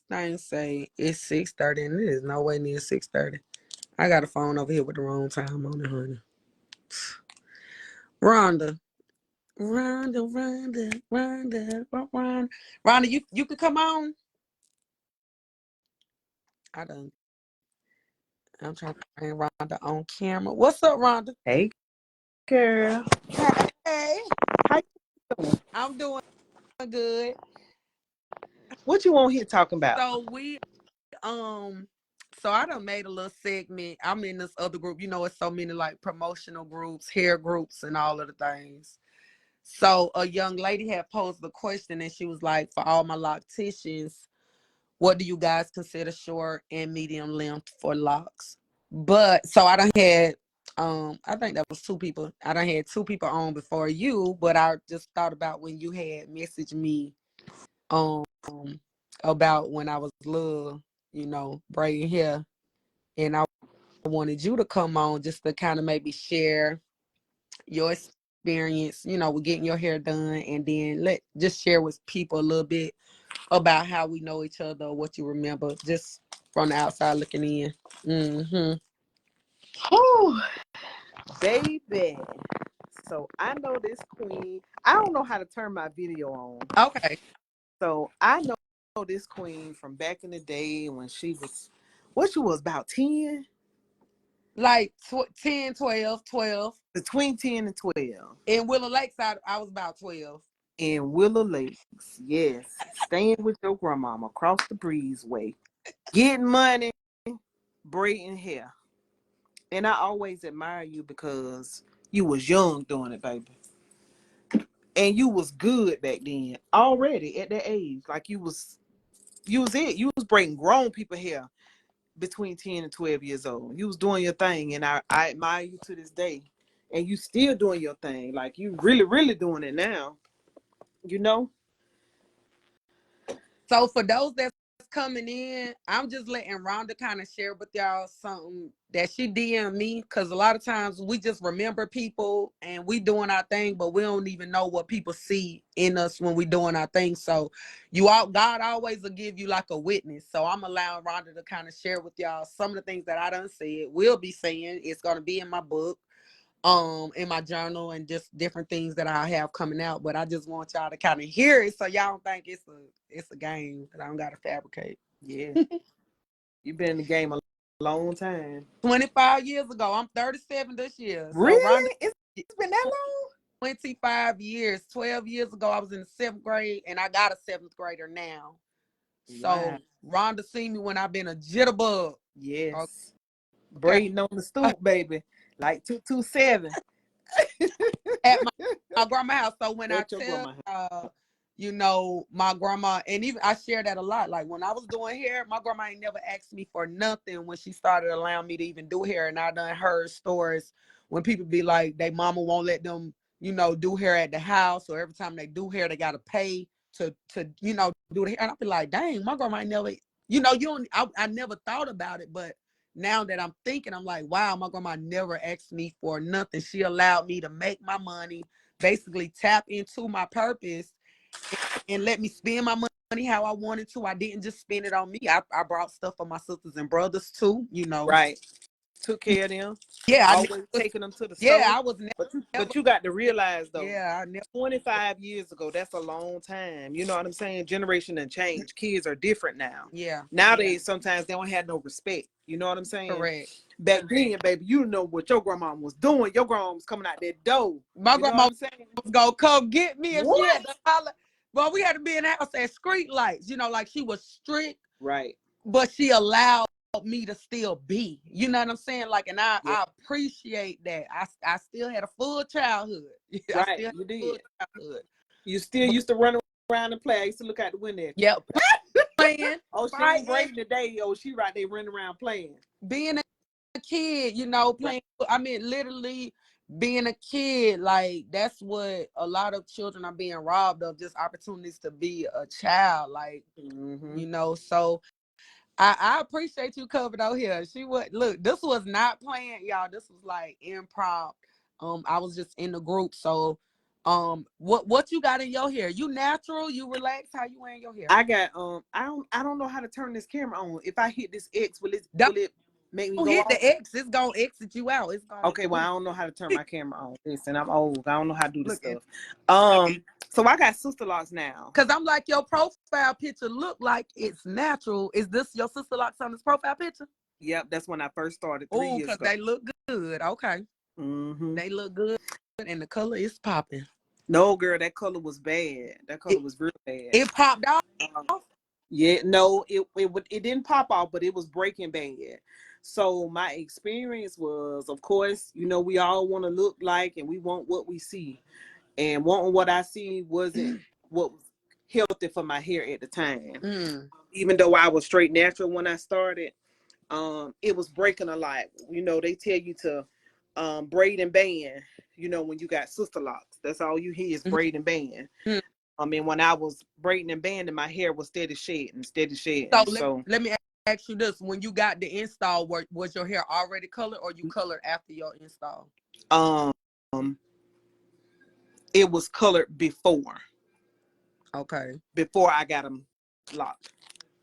A: thing say it's 6:30 and it is no way near 6:30? I got a phone over here with the wrong time on it, honey. Rhonda. Rhonda, you could come on. I'm trying to bring Rhonda on camera. What's up, Rhonda?
D: Hey, girl.
A: Hey,
D: How you doing?
A: I'm doing good.
D: What you on here talking about?
A: So um so I done made a little segment. I'm in this other group. You know, it's so many like promotional groups, hair groups, and all of the things. So a young lady had posed the question and she was like, for all my locticians, what do you guys consider short and medium length for locks? But so I done had I think that was two people. I done had two people on before you, but I just thought about when you had messaged me um about when I was little, you know, braiding hair, and I wanted you to come on just to kind of maybe share your experience, you know, with getting your hair done, and then just share with people a little bit about how we know each other, what you remember, just from the outside looking in. Mm-hmm.
D: Oh, baby. So I know this queen. I don't know how to turn my video on.
A: Okay.
D: So I know this queen from back in the day when she was, what she was about 10?
A: Like 10, 12, 12.
D: Between 10 and 12.
A: In Willow Lakeside, I was about 12.
D: In Willow Lakes. Yes. Staying with your grandmama across the breezeway. Getting money, braiding hair. And I always admire you because you was young doing it, baby. And you was good back then. Already at that age. Like you was it. You was braiding grown people hair between 10 and 12 years old. You was doing your thing, and I admire you to this day. And you still doing your thing. Like you really, really doing it now. You know?
A: So for those that's coming in, I'm just letting Rhonda kind of share with y'all something that she DM me, because a lot of times we just remember people and we doing our thing, but we don't even know what people see in us when we doing our thing. So God always will give you like a witness. So I'm allowing Rhonda to kind of share with y'all some of the things that I done said, will be saying. It's gonna be in my book, in my journal, and just different things that I have coming out. But I just want y'all to kind of hear it so y'all don't think it's a game that I don't gotta fabricate.
D: Yeah. You've been in the game a long time.
A: 25 years ago. I'm 37 this year. So Rhonda,
D: Really? It's been that long?
A: 25 years. 12 years ago, I was in the 7th grade, and I got a 7th grader now.
D: Wow.
A: So Rhonda seen me when I've been a jitterbug.
D: Yes.
A: Okay.
D: Braiding on the stoop, baby. Like 227.
A: At my grandma's house. So when I
D: At your
A: tell
D: grandma house.
A: you know, my grandma, and even I share that a lot. Like when I was doing hair, my grandma ain't never asked me for nothing when she started allowing me to even do hair. And I done heard stories when people be like, they mama won't let them, you know, do hair at the house, or every time they do hair, they gotta pay to you know, do the hair. And I be like, dang, my grandma ain't never, you know, you don't. I never thought about it, but now that I'm thinking, I'm like, wow, my grandma never asked me for nothing. She allowed me to make my money, basically tap into my purpose, and let me spend my money how I wanted to. I didn't just spend it on me. I brought stuff for my sisters and brothers too, you know.
D: Right. Took care of them.
A: Yeah,
D: Always taking them to the
A: yeah,
D: store.
A: I was never,
D: But you got to realize though,
A: yeah, I never,
D: 25 years ago, that's a long time. You know what I'm saying? Generation and change. Kids are different now.
A: yeah,
D: Nowadays, sometimes they don't have no respect. You know what I'm saying?
A: correct.
D: Back then, baby, you know what your grandma was doing. Your grandma was coming out that door.
A: My
D: You know what
A: grandma
D: I'm saying?
A: was gonna come get me if she had
D: What?
A: to holler. Well, we had to be in the house at street lights, you know, like she was strict,
D: Right.
A: but she allowed me to still be. You know what I'm saying? Like, and
D: Yeah.
A: I appreciate that. I still had a full childhood. I
D: Right.
A: still had
D: You
A: a full
D: did.
A: childhood.
D: You still
A: But
D: used to run around and play. I used to look out the window at you.
A: yeah, playing,
D: Oh, she ain't
A: fighting,
D: braiding today. Oh, she right there running around playing.
A: being a kid, you know,
D: Right.
A: playing. I mean, literally being a kid, like that's what a lot of children are being robbed of, just opportunities to be a child. Like,
D: Mm-hmm.
A: you know, so I appreciate you coming out here. She would look, this was not planned, y'all. This was like improv. I was just in the group. So what you got in your hair? You natural, you relax, how you wearing your hair?
D: I got I don't know how to turn this camera on. If I hit this X,
A: Don't
D: will it make me go
A: hit
D: off?
A: the X, it's gonna exit you out. It's gonna
D: Okay, well I don't know how to turn my camera on. Listen, I'm old. I don't know how to do this
A: look at,
D: stuff. So I got sister locks now.
A: cause I'm like, your profile picture look like it's natural. Is this your sister locks on this profile picture?
D: Yep, that's when I first started 3
A: Oh,
D: years
A: cause
D: ago.
A: they look good. Okay.
D: Mm-hmm.
A: They look good and the color is popping.
D: No, girl, that color was bad. That color
A: It
D: was real bad.
A: it popped off.
D: Yeah, no, it didn't pop off, but it was breaking bad. So my experience was, of course, you know, we all want to look like, and we want what we see, and wanting what I see wasn't what was healthy for my hair at the time.
A: Mm.
D: Even though I was straight natural when I started, it was breaking a lot. You know, they tell you to braid and band. You know, when you got sister locks, that's all you hear is braid and band.
A: Mm.
D: I mean, when I was braiding and banding, my hair was steady shedding, steady
A: So
D: shedding.
A: let,
D: So,
A: let me ask you this. When you got the install, was your hair already colored or you colored after your install?
D: um, it was colored
A: Okay.
D: before I got them locked.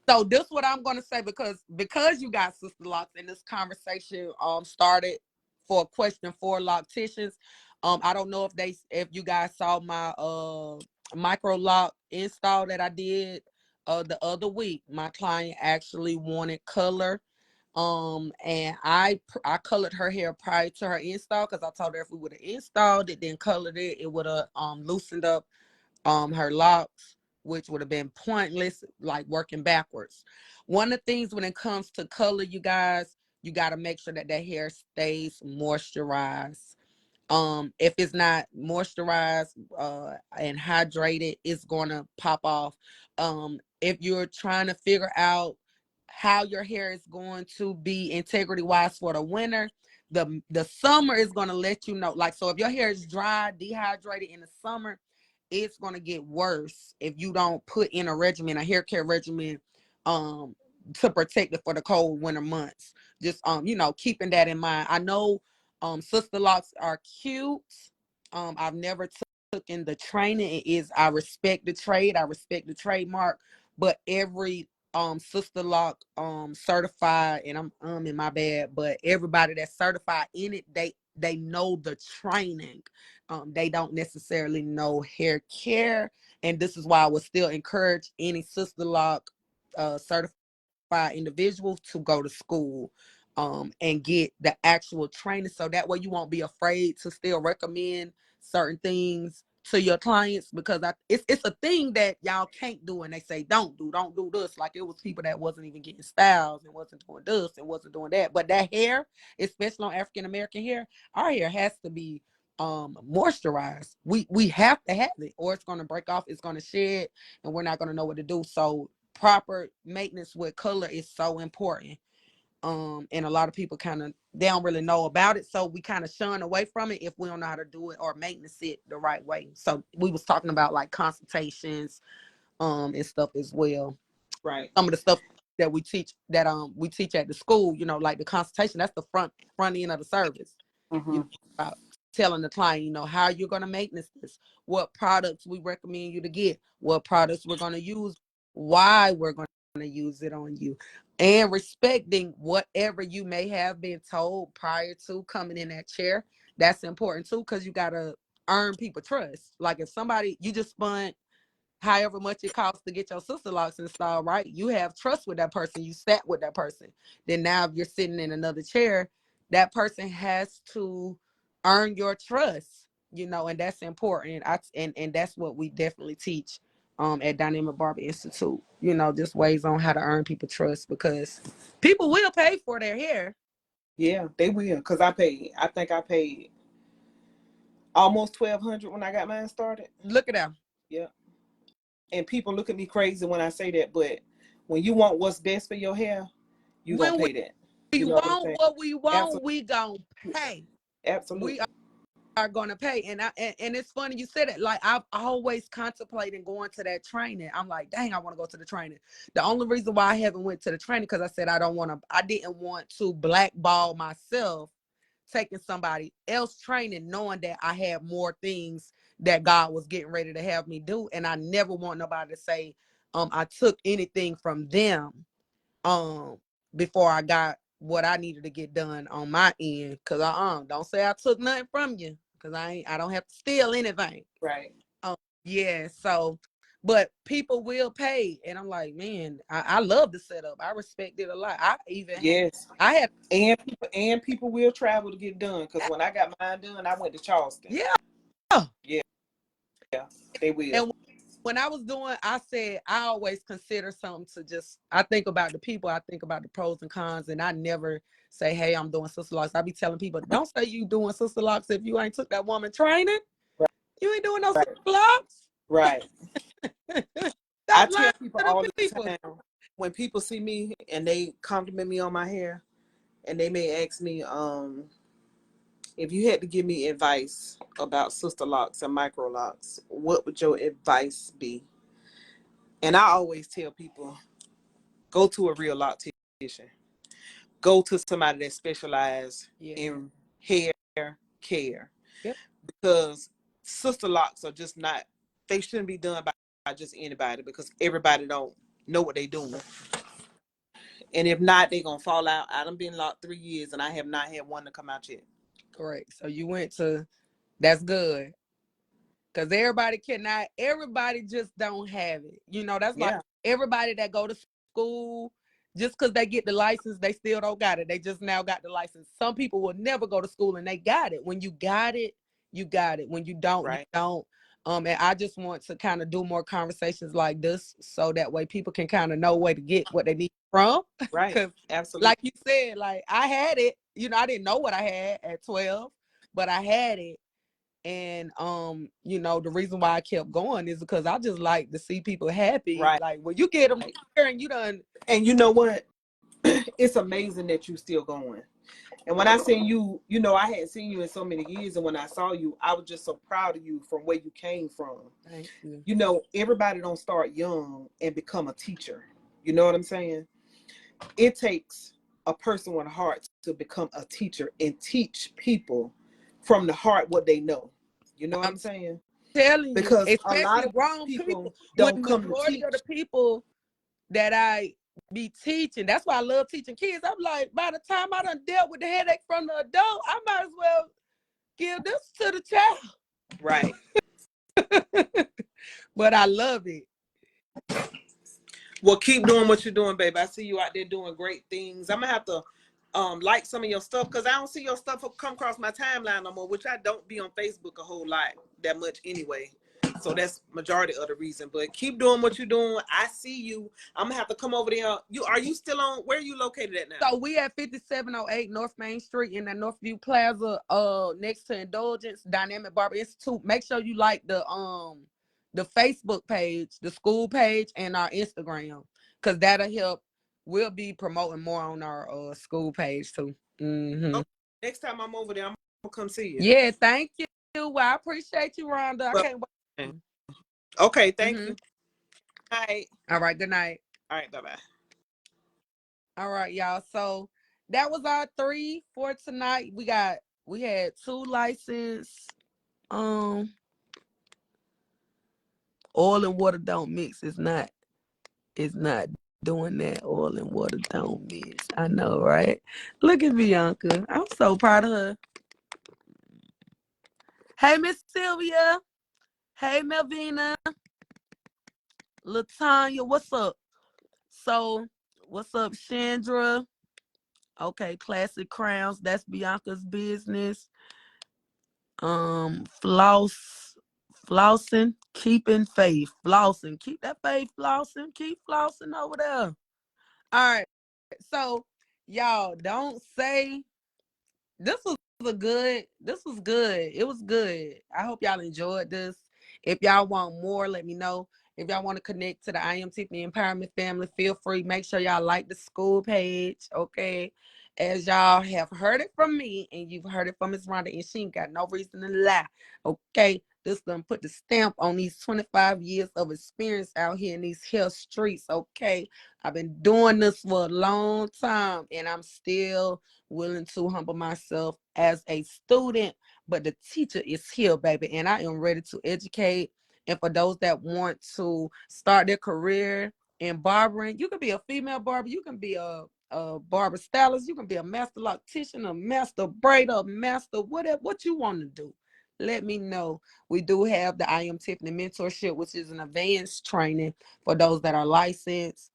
A: So this what I'm gonna say, because you got sister locks and this conversation started for a question for locticians. I don't know if you guys saw my micro lock install that I did the other week. My client actually wanted color. And I colored her hair prior to her install, because I told her if we would have installed it, then colored it, it would have loosened up her locks, which would have been pointless, like working backwards. One of the things when it comes to color, you guys, you got to make sure that hair stays moisturized. If it's not moisturized and hydrated, it's gonna pop off. If you're trying to figure out how your hair is going to be integrity wise for the winter, the summer is going to let you know. Like, so if your hair is dry, dehydrated in the summer, it's going to get worse if you don't put in a hair care regimen, um to protect it for the cold winter months. Just keeping that in mind. I know sister locks are cute. I've never took in the training. I respect the trade, I respect the trademark, but every sister lock certified, and I'm in my bad, but everybody that's certified in it, they know the training. They don't necessarily know hair care, and this is why I would still encourage any sister lock certified individuals to go to school and get the actual training, so that way you won't be afraid to still recommend certain things to your clients, because it's a thing that y'all can't do, and they say don't do this. Like, it was people that wasn't even getting styles and wasn't doing this and wasn't doing that, but that hair, especially on African American hair, our hair has to be moisturized. We have to have it, or it's gonna break off, it's gonna shed, and we're not gonna know what to do. So proper maintenance with color is so important. And a lot of people kind of, they don't really know about it, so we kind of shun away from it if we don't know how to do it or maintenance it the right way. So we was talking about like consultations and stuff as well.
D: Right.
A: Some of the stuff that we teach at the school, you know, like the consultation, that's the front end of the service. You
D: Mm-hmm.
A: know, about telling the client, you know, how you're going to maintenance this, what products we recommend you to get, what products we're going to use, why we're going to use it on you, and respecting whatever you may have been told prior to coming in that chair. That's important too, because you got to earn people trust. Like if somebody, you just spun however much it costs to get your sister locks installed, right? You have trust with that person. You sat with that person. Then now if you're sitting in another chair, that person has to earn your trust, you know, and that's important. And that's what we definitely teach at Dynamic Barber Institute, you know, just ways on how to earn people trust, because people will pay for their hair.
D: Yeah, they will. Cause I think I paid almost $1,200 when I got mine started.
A: Look at them.
D: Yeah. And people look at me crazy when I say that, but when you want what's best for your hair, you gonna
A: When
D: pay that.
A: we
D: You know what I'm
A: want
D: saying?
A: what we want,
D: Absolutely.
A: we gonna pay. We
D: Absolutely.
A: are going to pay. And it's funny you said it. Like I've always contemplated going to that training. I'm like, dang, I want to go to the training. The only reason why I haven't went to the training, because I said I didn't want to blackball myself taking somebody else training, knowing that I had more things that God was getting ready to have me do. And I never want nobody to say I took anything from them um before I got what I needed to get done on my end. Cause don't say I took nothing from you, cause I don't have to steal anything.
D: Right.
A: Um yeah, so but people will pay, and I'm like, man, I love the setup. I respect it a lot.
D: Yes.
A: I had
D: And people will travel to get done. Cause when I got mine done, I went to Charleston.
A: yeah.
D: Yeah, they will.
A: And when I was doing, I said I always consider something to just, I think about the people, I think about the pros and cons, and I never say, hey, I'm doing sister locks. I be telling people, don't say you doing sister locks if you ain't took that woman training.
D: Right.
A: You ain't doing no sister
D: Right.
A: locks.
D: Right. I
A: Stop lying
D: tell people
A: to the
D: all the
A: people.
D: time when people see me and they compliment me on my hair, and they may ask me, if you had to give me advice about sister locks and micro locks, what would your advice be? And I always tell people, go to a real loctician. Go to somebody that specializes
A: Yeah.
D: in hair care,
A: Yep.
D: because sister locks are just not, they shouldn't be done by just anybody, because everybody don't know what they're doing. And if not, they're gonna fall out. I done been locked 3 years and I have not had one to come out yet.
A: Correct. So you went to, that's good. Because everybody just don't have it. You know, that's like
D: Yeah.
A: everybody that go to school, just because they get the license, they still don't got it. They just now got the license. Some people will never go to school and they got it. When you got it, you got it. When you don't, you
D: Right.
A: don't. And I just want to kind of do more conversations like this, so that way people can kind of know where to get what they need from.
D: Right.
A: Because
D: Absolutely.
A: like you said, like I had it, you know, I didn't know what I had at 12, but I had it. And you know, the reason why I kept going is because I just like to see people happy.
D: Right.
A: Like when you get them here and you done.
D: And you know what? It's amazing that you still going. And when I seen you, you know, I hadn't seen you in so many years. And when I saw you, I was just so proud of you from where you came from.
A: Thank you.
D: You know, everybody don't start young and become a teacher. You know what I'm saying? It takes a person with a heart to become a teacher and teach people from the heart what they know. You know what
A: I'm
D: I'm saying?
A: telling you,
D: Because a lot
A: especially
D: of
A: grown people,
D: people
A: when
D: don't come to
A: majority
D: teach.
A: of the people that I be teaching, that's why I love teaching kids. I'm like, by the time I done dealt with the headache from the adult, I might as well give this to the child.
D: Right.
A: But I love it.
D: Well, keep doing what you're doing, baby. I see you out there doing great things. I'm gonna have to like some of your stuff, because I don't see your stuff come across my timeline no more, which I don't be on Facebook a whole lot that much anyway. So that's majority of the reason. But keep doing what you're doing. I see you. I'm gonna have to come over there. Are you still on? Where are you located at now?
A: So we at 5708 North Main Street in the Northview Plaza, next to Indulgence Dynamic Barber Institute. Make sure you like the Facebook page, the school page, and our Instagram, because that'll help. We'll be promoting more on our school page too.
D: Okay. Next time I'm over there, I'm gonna come see you.
A: Yeah, thank you. Well, I appreciate you, Rhonda. I can't wait.
D: Okay, thank you. All right.
A: All right, good night.
D: All right, bye-bye.
A: All right, y'all. So that was our 3 for tonight. We had 2 licensed oil and water don't mix. It's not doing that. Oil and water don't mix. I know, right? Look at Bianca. I'm so proud of her. Hey, Miss Sylvia. Hey, Melvina. Latanya, what's up? So, what's up, Chandra? Okay, Classic Crowns. That's Bianca's business. Flossing, keeping faith. Flossing, keep that faith, flossing, keep flossing over there. All right. So, y'all, don't say this was good. It was good. I hope y'all enjoyed this. If y'all want more, let me know. If y'all want to connect to the I Am Tiffany Empowerment family, feel free. Make sure y'all like the school page, okay? As y'all have heard it from me, and you've heard it from Miss Rhonda, and she ain't got no reason to lie, okay? This done put the stamp on these 25 years of experience out here in these hill streets, okay? I've been doing this for a long time, and I'm still willing to humble myself as a student, but the teacher is here, baby, and I am ready to educate. And for those that want to start their career in barbering, you can be a female barber, you can be a barber stylist, you can be a master loctician, a master braider, a master whatever, what you want to do. Let me know. We do have the I Am Tiffany mentorship, which is an advanced training for those that are licensed.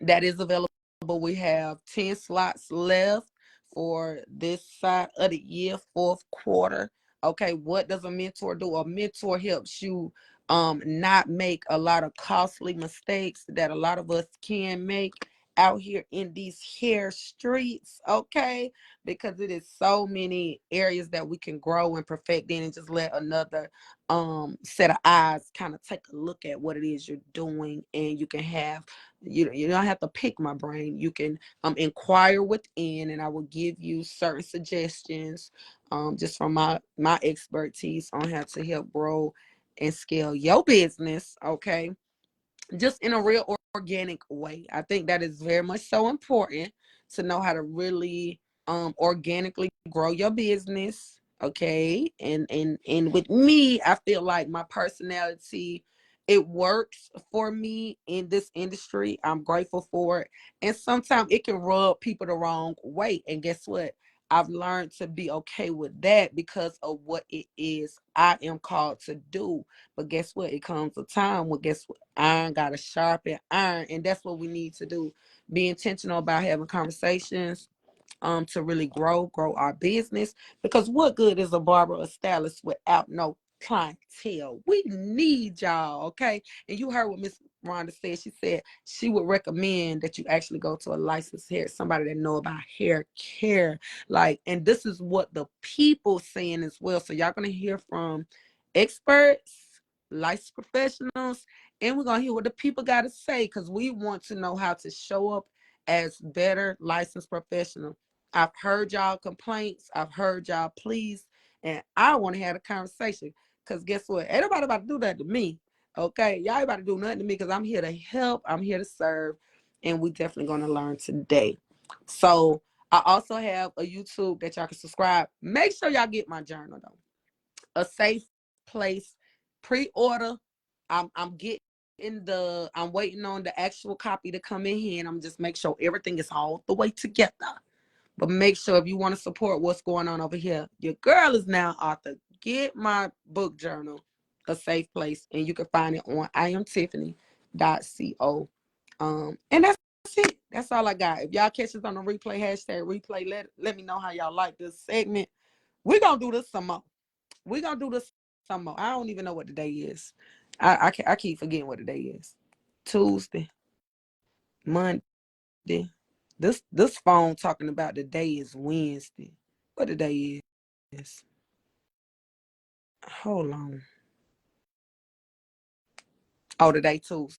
A: That is available. We have 10 slots left for this side of the year, fourth quarter. Okay, what does a mentor do? A mentor helps you not make a lot of costly mistakes that a lot of us can make out here in these hair streets, okay? Because it is so many areas that we can grow and perfect in, and just let another set of eyes kind of take a look at what it is you're doing, and you can have you don't have to pick my brain. You can inquire within, and I will give you certain suggestions just from my expertise on how to help grow and scale your business, okay? Just in a real organic way. I think that is very much so important to know how to really organically grow your business, okay? And with me, I feel like my personality, it works for me in this industry. I'm grateful for it. And sometimes it can rub people the wrong way. And guess what? I've learned to be okay with that because of what it is I am called to do. But guess what? It comes a time when, guess what? Iron got to sharpen iron. And that's what we need to do. Be intentional about having conversations to really grow our business. Because what good is a barber or stylist without no clientele? We need y'all, okay? And you heard what Miss Rhonda said. She said she would recommend that you actually go to a licensed hair, somebody that know about hair care. Like, and this is what the people saying as well. So y'all gonna hear from experts, licensed professionals, and we're gonna hear what the people got to say, because we want to know how to show up as better licensed professionals. I've heard y'all complaints, I've heard y'all pleas, and I want to have a conversation. Because guess what? Ain't nobody about to do that to me. Okay, y'all ain't about to do nothing to me, because I'm here to help, I'm here to serve, and we definitely gonna learn today. So I also have a YouTube that y'all can subscribe. Make sure y'all get my journal though. A safe place, pre-order. I'm getting I'm waiting on the actual copy to come in here, and I'm just make sure everything is all the way together. But make sure, if you want to support what's going on over here, your girl is now author. Get my book journal, A Safe Place, and you can find it on iamtiffany.co. And that's it. That's all I got. If y'all catch us on the replay, #replay, let me know how y'all like this segment. We're gonna do this some more. I don't even know what the day is. I keep forgetting what the day is. Tuesday, Monday. This phone talking about the day is Wednesday. What the day is? Hold on. Oh, today Tuesday.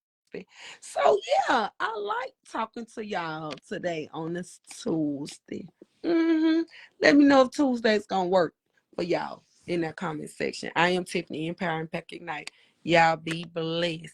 A: So yeah, I like talking to y'all today on this Tuesday. Let me know if Tuesday's gonna work for y'all in that comment section. I am Tiffany, Empower Impact Ignite. Y'all be blessed.